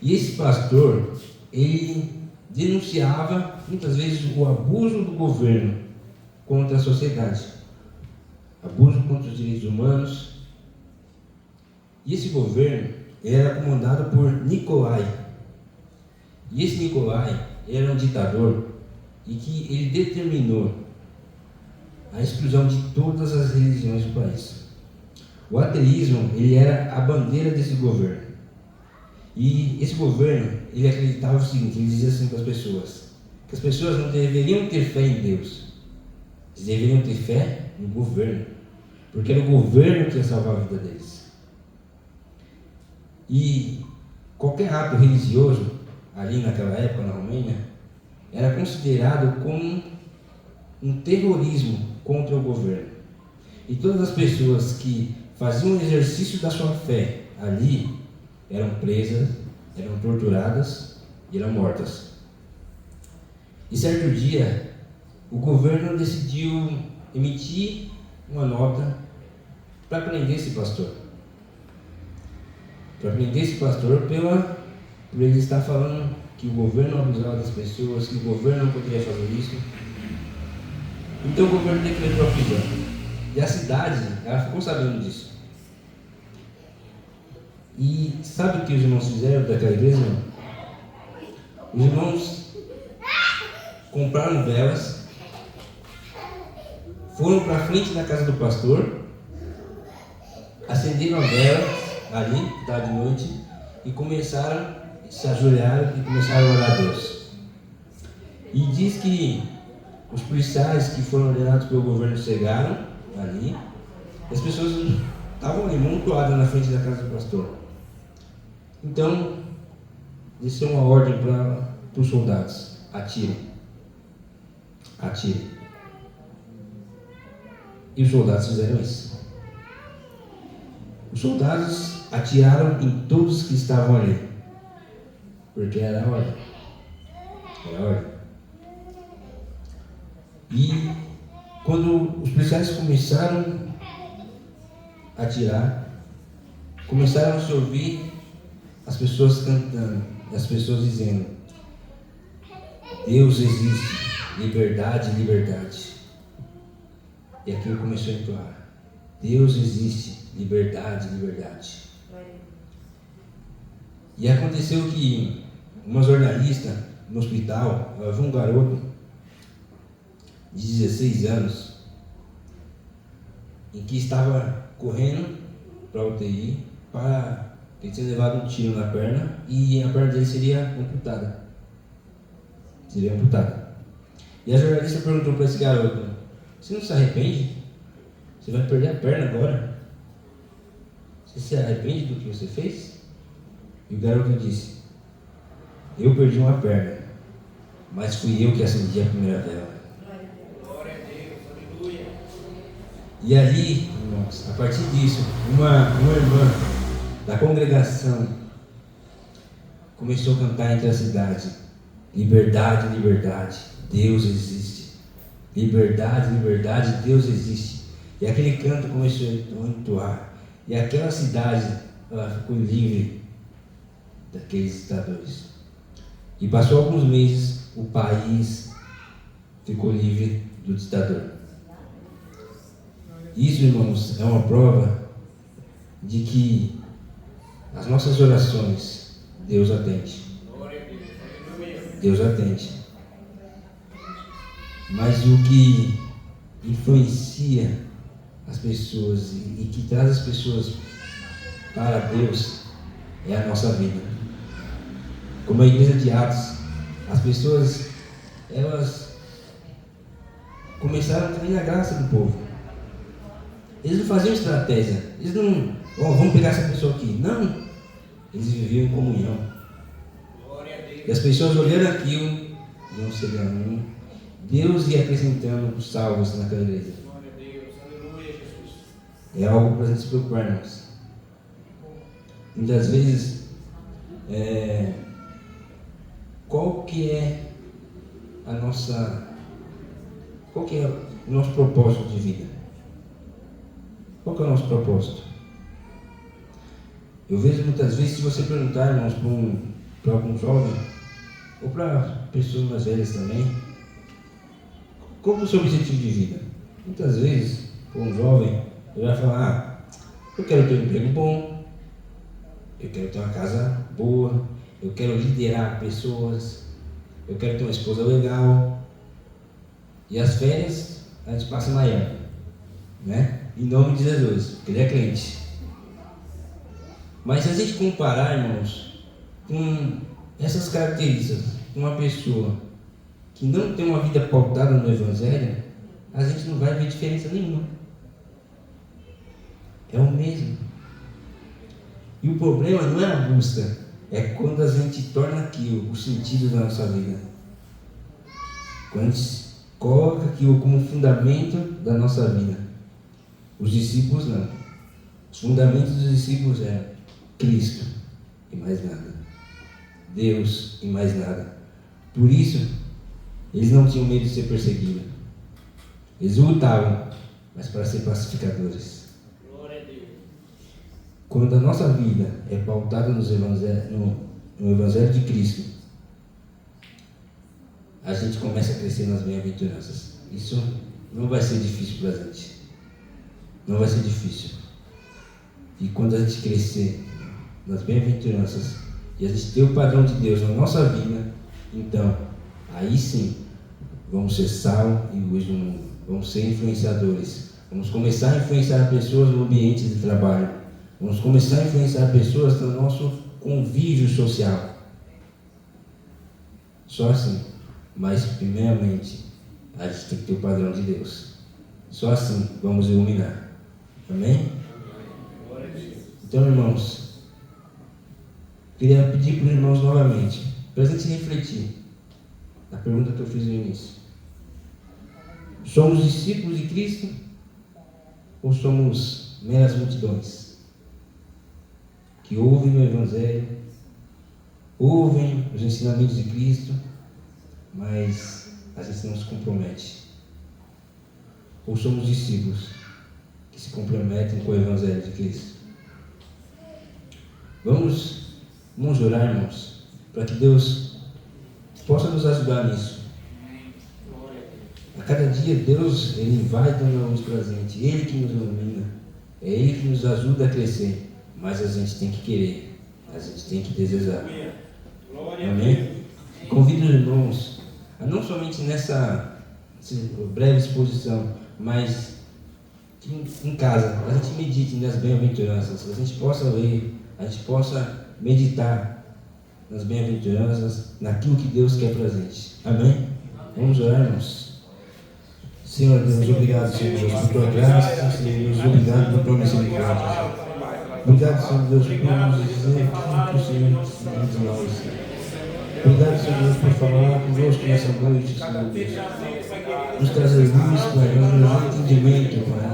E esse pastor, ele denunciava muitas vezes o abuso do governo contra a sociedade, abuso contra os direitos humanos. E esse governo era comandado por Nicolai. E esse Nicolai era um ditador e que ele determinou a exclusão de todas as religiões do país. O ateísmo, ele era a bandeira desse governo. E esse governo, ele acreditava o seguinte, ele dizia assim para as pessoas, que as pessoas não deveriam ter fé em Deus, eles deveriam ter fé no governo, porque era o governo que ia salvar a vida deles. E qualquer ato religioso, ali naquela época na Romênia, era considerado como um terrorismo contra o governo. E todas as pessoas que faziam o exercício da sua fé ali, eram presas, eram torturadas e eram mortas. E certo dia, o governo decidiu emitir uma nota para prender esse pastor. Para prender esse pastor por ele estar falando que o governo abusava das pessoas, que o governo não poderia fazer isso. Então o governo decretou a prisão. E a cidade, ela ficou sabendo disso. E sabe o que os irmãos fizeram daquela igreja? Os irmãos compraram velas, foram para a frente da casa do pastor, acenderam a vela ali, que estava de noite, e começaram, se ajoelharam e começaram a orar a Deus. E diz que os policiais que foram ordenados pelo governo chegaram ali, e as pessoas estavam ali montoadas na frente da casa do pastor. Então, desceu uma ordem para os soldados: atirem. Atirem. E os soldados fizeram isso. Os soldados atiraram em todos que estavam ali, porque era a ordem. Era a ordem. E quando os policiais começaram a atirar, começaram a se ouvir as pessoas cantando, as pessoas dizendo: Deus existe, liberdade, liberdade. E aquilo começou a entoar: Deus existe, liberdade, liberdade. E aconteceu que uma jornalista no hospital, ela viu um garoto de 16 anos em que estava correndo para a UTI para ele tinha levado um tiro na perna e a perna dele seria amputada. Seria amputada. E a jornalista perguntou para esse garoto: você não se arrepende? Você vai perder a perna agora? Você se arrepende do que você fez? E o garoto disse: eu perdi uma perna, mas fui eu que acendi a primeira vela. Glória a Deus, aleluia. E aí, irmãos, a partir disso, uma irmã da congregação começou a cantar entre a cidade: liberdade, liberdade, Deus existe. Liberdade, liberdade, Deus existe. E aquele canto começou a entoar. E aquela cidade, ela ficou livre daqueles ditadores. E passou alguns meses, o país ficou livre do ditador. Isso, irmãos, é uma prova de que as nossas orações, Deus atende. Deus atende. Mas o que influencia as pessoas e que traz as pessoas para Deus é a nossa vida. Como a igreja de Atos, as pessoas, elas começaram a cair na graça do povo. Eles não faziam estratégia. Eles não, vamos pegar essa pessoa aqui. Não. Eles viviam em comunhão. E as pessoas olhando aquilo, iam chegando. Deus ia acrescentando os salvos naquela igreja. É algo para a gente se preocupar, irmãos. Muitas vezes, qual que é qual que é o nosso propósito de vida? Qual que é o nosso propósito? Eu vejo muitas vezes, se você perguntar, irmãos, para algum jovem, ou para pessoas mais velhas também, qual que é o seu objetivo de vida? Muitas vezes, para um jovem, ele vai falar, eu quero ter um emprego bom, eu quero ter uma casa boa, eu quero liderar pessoas, eu quero ter uma esposa legal. E as férias a gente passa em Miami, né? Em nome de Jesus, porque ele é crente. Mas se a gente comparar, irmãos, com essas características, com uma pessoa que não tem uma vida pautada no Evangelho, a gente não vai ver diferença nenhuma. É o mesmo. E o problema não é a busca, é quando a gente torna aquilo o sentido da nossa vida. Quando a gente coloca aquilo como fundamento da nossa vida. Os discípulos não. Os fundamentos dos discípulos eram Cristo e mais nada. Deus e mais nada. Por isso, eles não tinham medo de ser perseguidos. Eles lutavam, mas para ser pacificadores. Quando a nossa vida é pautada no Evangelho de Cristo, a gente começa a crescer nas bem-aventuranças. Isso não vai ser difícil para a gente. Não vai ser difícil. E quando a gente crescer nas bem-aventuranças e a gente ter o padrão de Deus na nossa vida, então, aí sim, vamos ser sal e luz do mundo. Vamos ser influenciadores. Vamos começar a influenciar pessoas no ambiente de trabalho. Vamos começar a influenciar pessoas no nosso convívio social. Só assim. Mas, primeiramente, a gente tem que ter o padrão de Deus. Só assim vamos iluminar. Amém? Então, irmãos, queria pedir para os irmãos novamente, para a gente refletir na pergunta que eu fiz no início. Somos discípulos de Cristo ou somos meras multidões que ouvem o Evangelho, ouvem os ensinamentos de Cristo, mas a gente não se compromete? Ou somos discípulos que se comprometem com o Evangelho de Cristo? Vamos orar, irmãos, para que Deus possa nos ajudar nisso. A cada dia Deus, Ele vai dando a luz para a gente, Ele que nos ilumina, é Ele que nos ajuda a crescer, mas a gente tem que querer, a gente tem que desejar. Amém? Convido os irmãos a não somente nessa breve exposição, mas que em casa a gente medite nas bem-aventuranças, a gente possa ler, a gente possa meditar nas bem-aventuranças, naquilo que Deus quer para a gente. Amém? Vamos orar, irmãos. Senhor Deus, obrigado, Senhor Deus, por tua graça, Senhor Deus, obrigado por tua misericórdia. Obrigado, Senhor Deus, por nos dizer aquilo que o Senhor precisa de nós. Obrigado, Senhor Deus, por falar conosco nessa noite, Senhor Deus. Nos trazer luz, Pai, nos dar entendimento, Pai.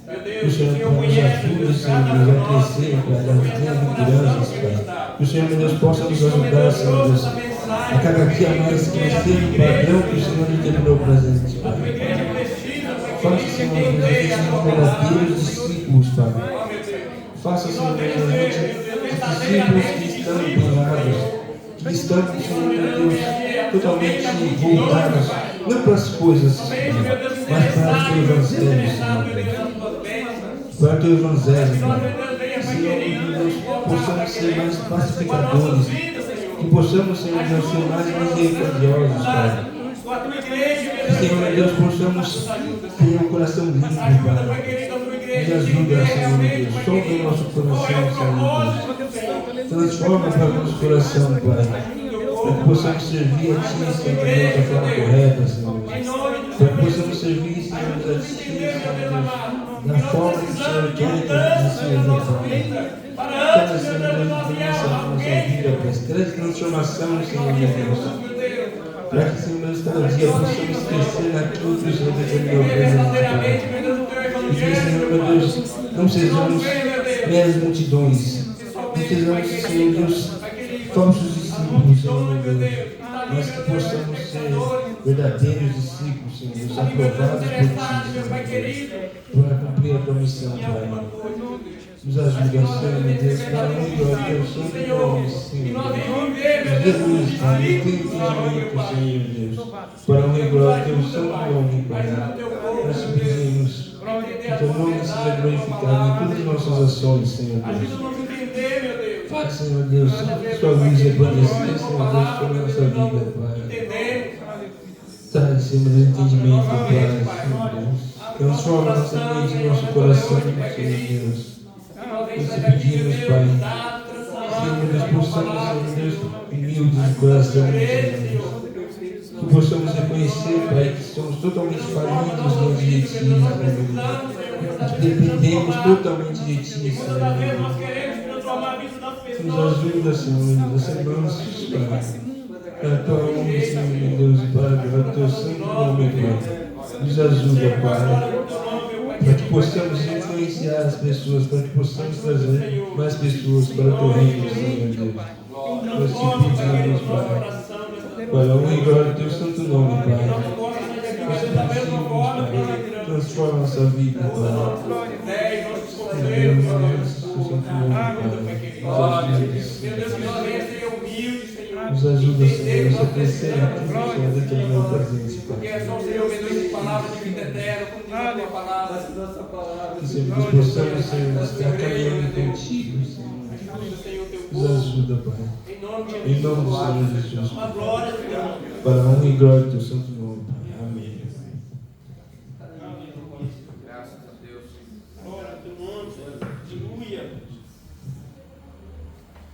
Que o Senhor nos ajude, Senhor Deus, a crescer, Pai, nas bem-aventuranças, Pai. Que o Senhor, meu Deus, possa nos ajudar, Senhor Deus, a cada dia mais crescer no padrão que o Senhor determinou para a gente, Pai. Faça, Senhor Deus, a gente ser verdadeiros discípulos, Pai. Faça, Senhor Deus, a gente discípulos que estão empenhados, que estão, Senhor Deus, totalmente voltados, não para as coisas, Senhor, mas para o teu Evangelho, Senhor Deus. Para o teu Evangelho, Pai. Senhor Deus, possamos ser mais pacificadores, que possamos, Senhor Deus, ser mais misericordiosos, Pai. Senhor Deus, possamos ter um coração limpo, Pai. Nos ajuda, Senhor Deus. Solta o nosso coração, Senhor Deus. Transforma para o nosso coração, Pai. Para que possamos servir a Ti, Senhor Deus, da forma correta, Senhor Deus. Para que possamos servir, Senhor Deus, a Ti, Senhor Deus, da forma que o Senhor quer que a gente seja, Pai. Traz, Senhor Deus, mudança na nossa vida, Pai. Traz transformação, Senhor Deus. Para que, Senhor Deus, cada dia possamos crescer naquilo que o Senhor determinou para nós. E que, Senhor meu Deus, não sejamos meras multidões. Não sejamos, Senhor Deus, falsos discípulos, Senhor meu Deus. mas que possamos ser verdadeiros discípulos, Senhor Deus, aprovados por Ti, para cumprir a Tua missão, Pai. Nos ajuda, Senhor Deus, para honrar o Teu santo nome, Senhor Deus. Jesus, Pai, eu tenho entendimento, Senhor Deus, para honrar o Teu santo nome, Pai. Nós te pedimos que Teu nome seja glorificado em todas as nossas ações, Senhor Deus. Pai, Senhor Deus, Sua luz resplandecer, Senhor Deus, sobre a nossa vida, Pai. Traz, Senhor, entendimento, Pai, Senhor Deus. Transforma nossa mente e nosso coração, Senhor Deus. Nós te pedimos, Pai, Senhor Deus, possamos, Senhor Deus, humildes de coração, Senhor Deus. Que possamos reconhecer, Pai, que somos totalmente falidos diante de Ti, Senhor Deus. Que dependemos totalmente de Ti, Senhor Deus. Nos ajuda, Senhor Deus, a ser mansos, Pai. Para a Tua honra, Senhor Deus, e para o Teu santo nome, Pai. Nos ajuda, Pai, para que possamos influenciar as pessoas, para que possamos trazer mais pessoas para o Teu reino, Senhor Deus. Nós te pedimos, Pai, para a honra e glória do Teu santo nome, Pai. Nós te pedimos, Pai, transforma nossa vida, Pai. Senhor Deus, Teu santo nome, Pai. Nos ajuda, Senhor, a crescer aqui, Senhor, dentro da Tua presença, Pai. Porque é só o Senhor mesmo que palavra de vida eterna, como diz a Tua palavra. Que sempre nós possamos, Senhor, estar caminhando contigo, Senhor. Nos ajuda, Pai. Em nome do Senhor Jesus. Para a honra e glória do Teu santo nome, Pai. Amém. Graças a Deus. Glória ao Teu nome, aleluia.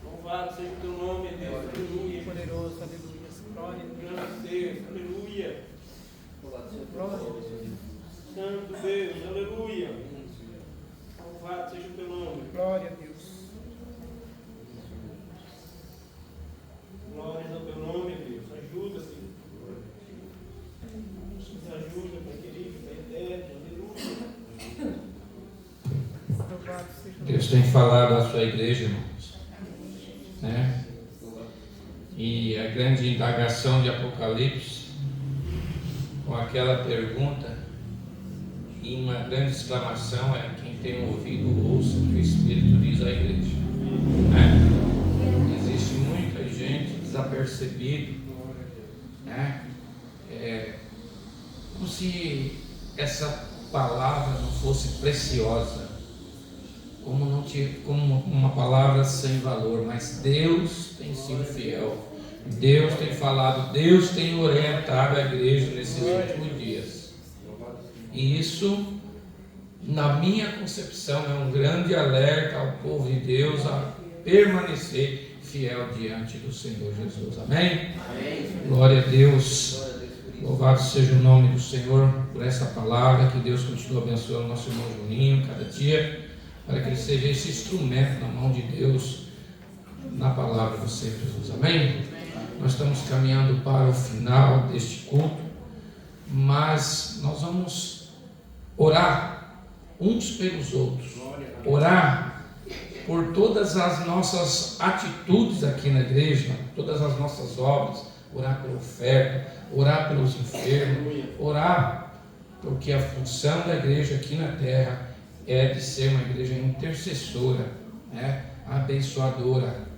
Louvado seja o Teu nome, Deus. Aleluia. Poderoso, aleluia. Glória a Deus, aleluia. Santo Deus, aleluia. Louvado seja o Teu nome. Glória a Deus. Glória ao Teu nome, Deus. Ajuda, Senhor. Nos ajuda, Pai querido, Pai eterno, aleluia. Deus tem falado à sua igreja, irmãos, né? E a grande indagação de Apocalipse, com aquela pergunta e uma grande exclamação, é: quem tem ouvido, ouça o que o Espírito diz à igreja, né? Existe muita gente desapercebido, né? Como se essa palavra não fosse preciosa, como uma palavra sem valor, mas Deus tem sido fiel, Deus tem falado, Deus tem orientado a igreja nesses últimos dias, e isso, na minha concepção, é um grande alerta ao povo de Deus a permanecer fiel diante do Senhor Jesus. Amém? Amém. Glória a Deus. Louvado seja o nome do Senhor por essa palavra. Que Deus continue abençoando o nosso irmão Juninho cada dia, para que ele seja esse instrumento na mão de Deus na palavra do Senhor Jesus. Amém? Nós estamos caminhando para o final deste culto, mas nós vamos orar uns pelos outros, orar por todas as nossas atitudes aqui na igreja, todas as nossas obras, orar pela oferta, orar pelos enfermos, orar porque a função da igreja aqui na terra é de ser uma igreja intercessora, né? Abençoadora,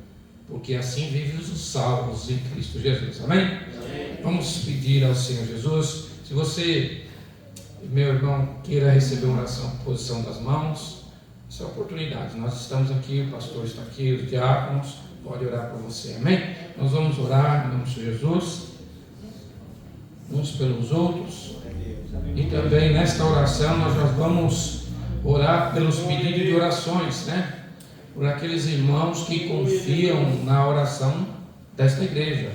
porque assim vivem os salvos em Cristo Jesus. Amém? Amém? Vamos pedir ao Senhor Jesus. Se você, meu irmão, queira receber uma oração por posição das mãos, essa é a oportunidade. Nós estamos aqui, o pastor está aqui, os diáconos, pode orar por você. Amém? Nós vamos orar em nome do Senhor Jesus, uns pelos outros, e também nesta oração nós já vamos orar pelos pedidos de orações, né? Por aqueles irmãos que confiam na oração desta igreja.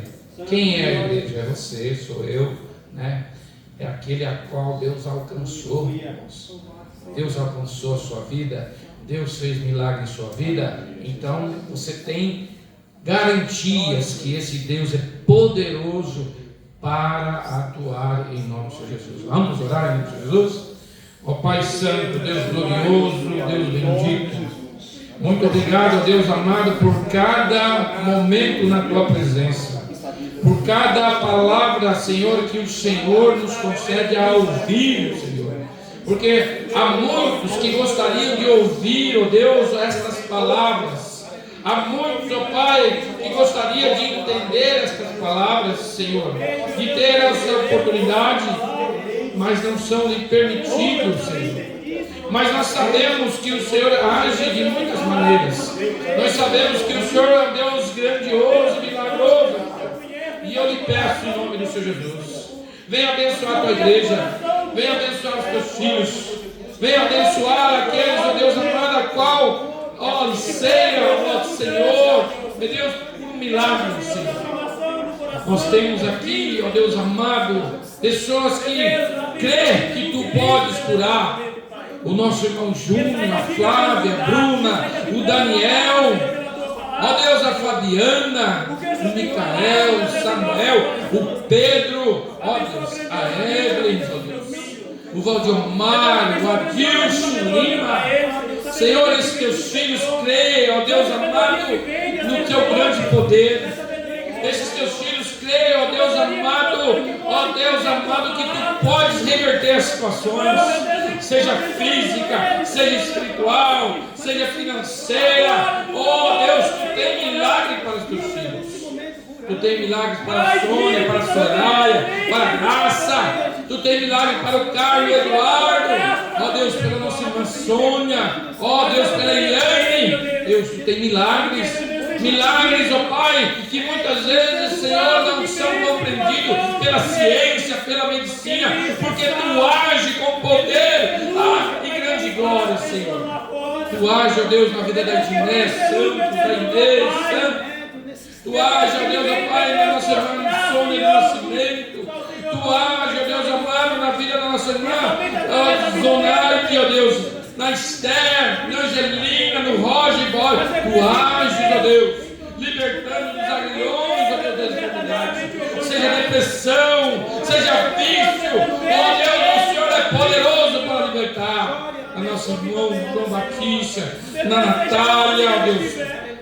Quem é a igreja? É você, sou eu, né? É aquele a qual Deus alcançou, irmãos. Deus alcançou a sua vida, Deus fez milagre em sua vida, então você tem garantias que esse Deus é poderoso para atuar em nome do Senhor Jesus. Vamos orar em nome de Jesus? Ó Pai Santo, Deus glorioso, Deus bendito, muito obrigado, Deus amado, por cada momento na Tua presença. por cada palavra, Senhor, que o Senhor nos concede a ouvir, Senhor. Porque há muitos que gostariam de ouvir, ó Deus, estas palavras. Há muitos, ó Pai, que gostariam de entender estas palavras, Senhor, de ter essa oportunidade, mas não são lhe permitidos, Senhor. Mas nós sabemos que o Senhor age de muitas maneiras. Nós sabemos que o Senhor é um Deus grandioso e milagroso. E eu lhe peço em nome do Senhor Jesus, venha abençoar a tua igreja, venha abençoar os teus filhos, venha abençoar aqueles, ó Deus amado, a qual, ó, anseia, ó Senhor, meu Deus, por um milagre, Senhor. Nós temos aqui, ó Deus amado, pessoas que creem que tu podes curar. O nosso irmão Júnior, a Flávia, a Bruna, o Daniel, ó Deus, a Fabiana, o Micael, o Samuel, o Pedro, ó Deus, a Evelyn, ó Deus, o Valdemar, o Adilson Lima. Senhor, esses teus filhos creem, ó Deus amado, no teu grande poder. Esses teus filhos creem, ó Deus amado, que tu podes reverter as situações, seja física, seja espiritual, seja financeira. Ó Deus, tu tem milagre para os teus filhos. Tu tem milagres para a Sônia, para a Soraya, para a Graça. Tu tem milagre para o Carlos Eduardo. Ó Deus, pela nossa irmã Sônia. Ó Deus, pela Eliane. Deus, tu tem milagres. Milagres, ó Pai, que muitas vezes, Senhor, não são compreendidos pela ciência, pela medicina, porque tu age com poder e grande glória, Senhor. Tu age, ó Deus, na vida da Ednei Santos, da Inês Santos. Tu age, ó Deus, ó Pai, na nossa irmã Sônia do Nascimento. Tu age, ó Deus amado, na vida da nossa irmã Zonarque, ó Deus, na Esther, na Angelina, no Roger e Boy. Tu age, ó Deus, libertando dos aguilhões, ó Deus, das enfermidades, seja depressão, seja vício. Ó Deus, o Senhor é poderoso para libertar a nossa irmã João Batista, na Natália, ó Deus.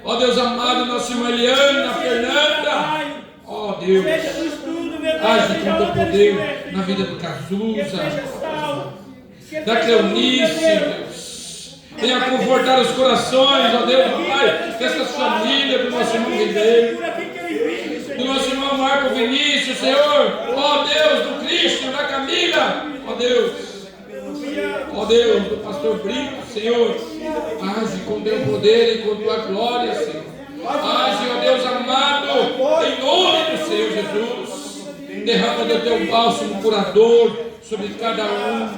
Ó Deus amado, nossa irmã Eliana, Fernanda. Ó Deus, age com teu poder na vida do Cazuza, da Cleonice, Deus. Venha confortar os corações, ó Deus, Pai, dessas famílias, do nosso irmão Ribeiro, do nosso irmão Marco Vinícius, Senhor. Ó Deus, do Cristo, da Camila, ó Deus. Ó Deus, do pastor Brito, Senhor, age com teu poder e com tua glória, Senhor. Age, ó Deus amado, em nome do Senhor Jesus. Derrama do teu bálsamo curador sobre cada um.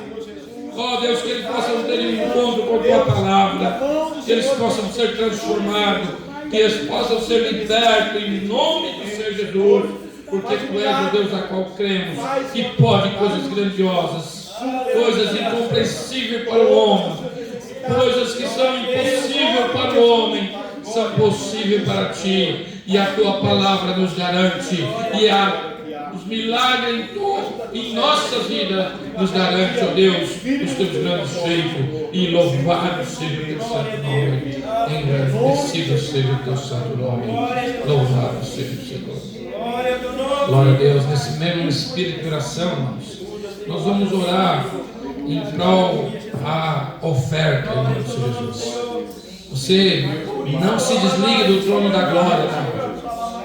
Ó Deus, que eles possam ter um encontro com tua palavra, que eles possam ser transformados, que eles possam ser libertos em nome do Senhor Jesus, porque tu és o Deus a qual cremos, que pode coisas grandiosas, coisas incompreensíveis para o homem, coisas que são impossíveis para o homem, são possíveis para ti, e a tua palavra nos garante, e os milagres em nossas vidas nos garante, ó Deus, os teus grandes feitos, e louvado seja o teu santo nome, engrandecido seja o teu santo nome, louvado seja o Senhor. Glória a Deus. Nesse mesmo espírito de oração, irmãos, nós vamos orar em prol a oferta, em nome de Jesus. Você não se desligue do trono da glória, não.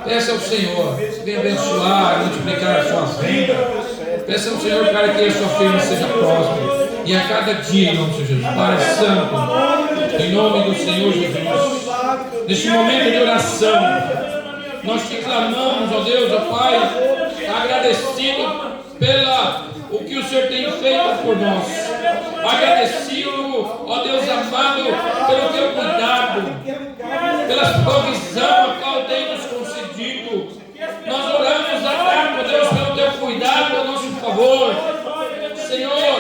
Peça ao Senhor, venha abençoar, multiplicar as suas rendas. Peça ao Senhor para que a sua firma seja próspera. E a cada dia, em nome de Jesus, Pai Santo, em nome do Senhor Jesus, neste momento de oração, nós te clamamos, ó Deus, ó Pai, agradecido pela o que o Senhor tem feito por nós. Agradecido, ó Deus amado, pelo teu cuidado, pela provisão a qual tem nos concedido. Nós oramos agora, ó Deus, pelo teu cuidado a nosso favor. Senhor,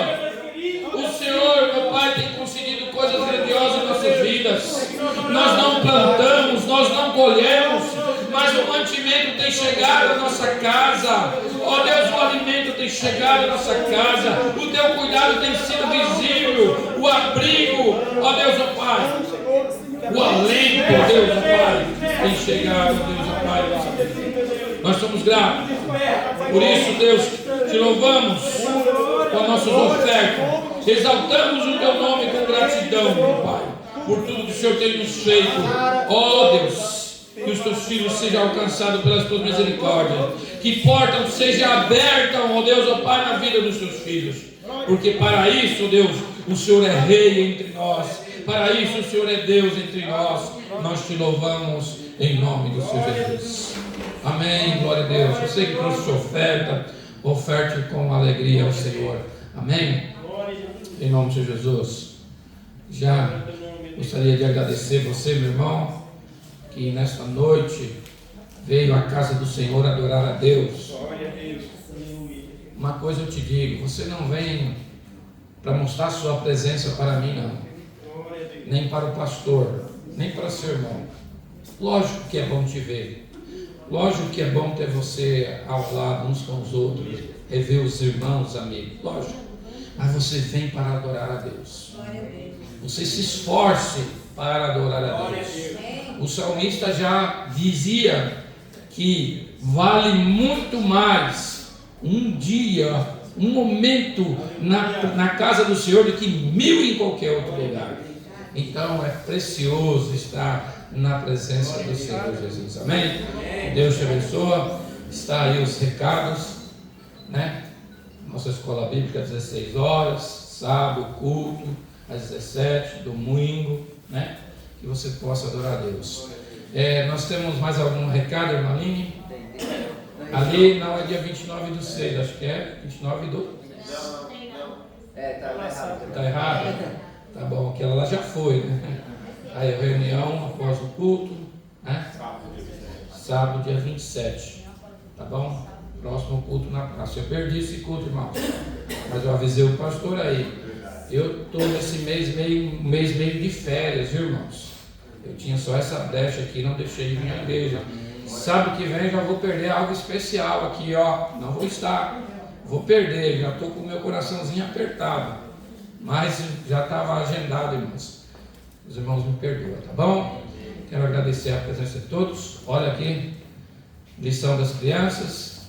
o Senhor, meu Pai, tem concedido coisas grandiosas em nossas vidas. Nós não plantamos, nós não colhemos, mas o mantimento tem chegado à nossa casa. Ó Deus, o alimento tem chegado à nossa casa. O teu cuidado tem sido visível. O abrigo, ó Deus, ó Pai. O alento, ó Deus, ó Pai, tem chegado, ó Deus, ó Pai, à nossa vida. Nós somos gratos. Por isso, Deus, te louvamos com nossas ofertas. Exaltamos o teu nome com gratidão, meu Pai, por tudo que o Senhor tem nos feito. Ó Deus, que os teus filhos sejam alcançados pelas tuas misericórdias. Que portas sejam abertas, ó Deus, ó Pai, na vida dos teus filhos. Porque para isso, Deus, o Senhor é rei entre nós. Para isso o Senhor é Deus entre nós. Nós te louvamos em nome do Senhor Jesus. Amém, glória a Deus. Você que trouxe sua oferta, oferte com alegria ao Senhor. Amém. Em nome de Jesus. Já gostaria de agradecer você, meu irmão, que nesta noite veio à casa do Senhor adorar a Deus. Uma coisa eu te digo, você não vem para mostrar sua presença para mim, não, nem para o pastor, nem para seu irmão. Lógico que é bom te ver, lógico que é bom ter você ao lado uns com os outros, rever os irmãos, os amigos, lógico, mas você vem para adorar a Deus. Você se esforce para adorar a Deus. O salmista já dizia que vale muito mais um dia, um momento na casa do Senhor do que 1000 em qualquer outro lugar. Então é precioso estar na presença do Senhor Jesus. Amém? Deus te abençoe. Está aí os recados, né? Nossa escola bíblica às 16 horas, sábado culto às 17, domingo, né? Que você possa adorar a Deus. Nós temos mais algum recado, irmã Aline? Ali não é dia 29/6, acho que é 29 do... Não. Tá errado. Está errado? Tá bom, aquela lá já foi, né? Aí a reunião após o culto, né? Sábado, dia 27. Tá bom? Próximo culto na praça. Eu perdi esse culto, irmão, mas eu avisei o pastor aí. Eu estou nesse mês meio de férias, viu, irmãos? Eu tinha só essa brecha aqui, não deixei de vir à igreja. Sábado que vem já vou perder algo especial aqui, ó. Não vou estar, vou perder. Já estou com o meu coraçãozinho apertado, mas já estava agendado, irmãos. Os irmãos me perdoam, tá bom? Quero agradecer a presença de todos. Olha aqui, lição das crianças.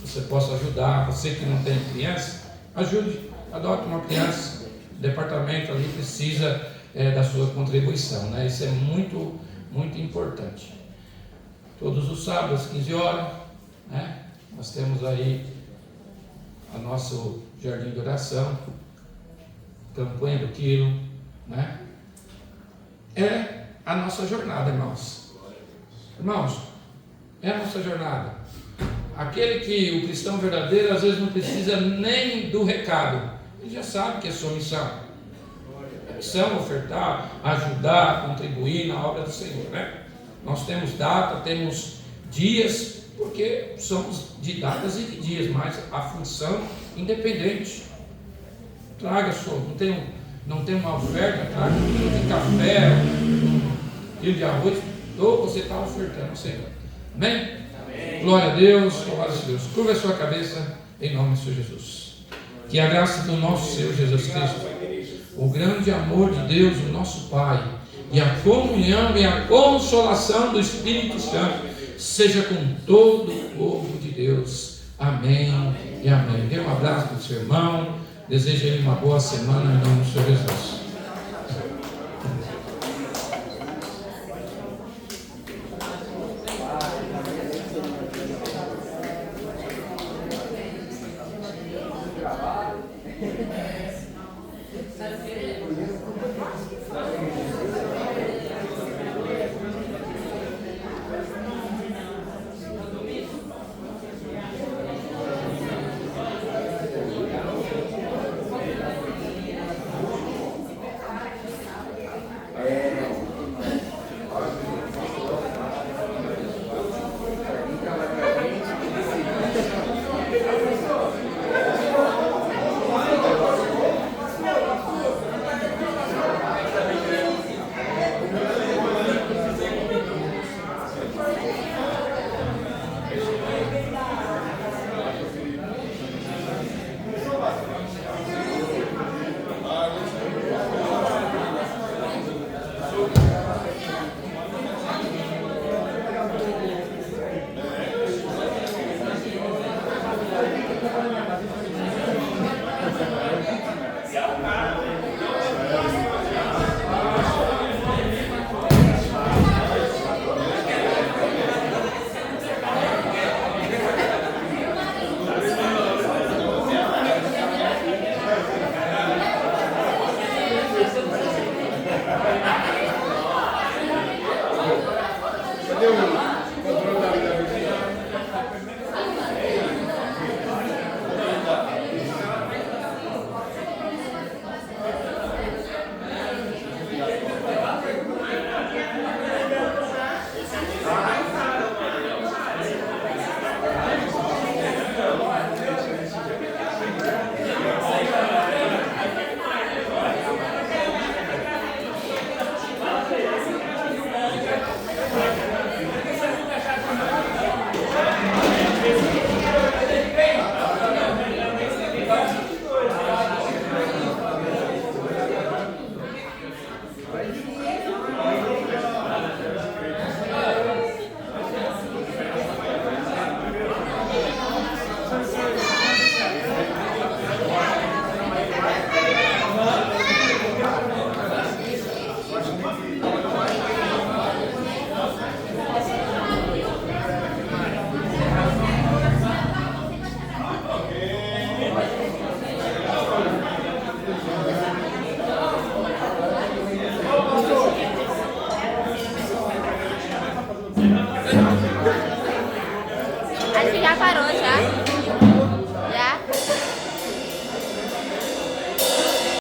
Você possa ajudar, você que não tem criança, ajude, adote uma criança. O departamento ali precisa da sua contribuição, né? Isso é muito, muito importante. Todos os sábados, às 15 horas, né? Nós temos aí o nosso jardim de oração, campanha do quilo, né? É a nossa jornada, irmãos. Irmãos, é a nossa jornada. Aquele que o cristão verdadeiro às vezes não precisa nem do recado, ele já sabe que é sua missão. É missão ofertar, ajudar, contribuir na obra do Senhor, né? Nós temos data, temos dias, porque somos de datas e de dias, mas a função independente. Traga sua, não tem uma oferta, traga um quilo de café, um quilo de arroz, ou você está ofertando ao Senhor. Amém? Glória a Deus, louvado seja Deus. Curva a sua cabeça em nome do Senhor Jesus. Que a graça do nosso Senhor Jesus Cristo, o grande amor de Deus, o nosso Pai, e a comunhão e a consolação do Espírito Santo seja com todo o povo de Deus. Amém e amém. Dê um abraço para o seu irmão. Desejo a ele uma boa semana em nome do Senhor Jesus. Acho que já parou,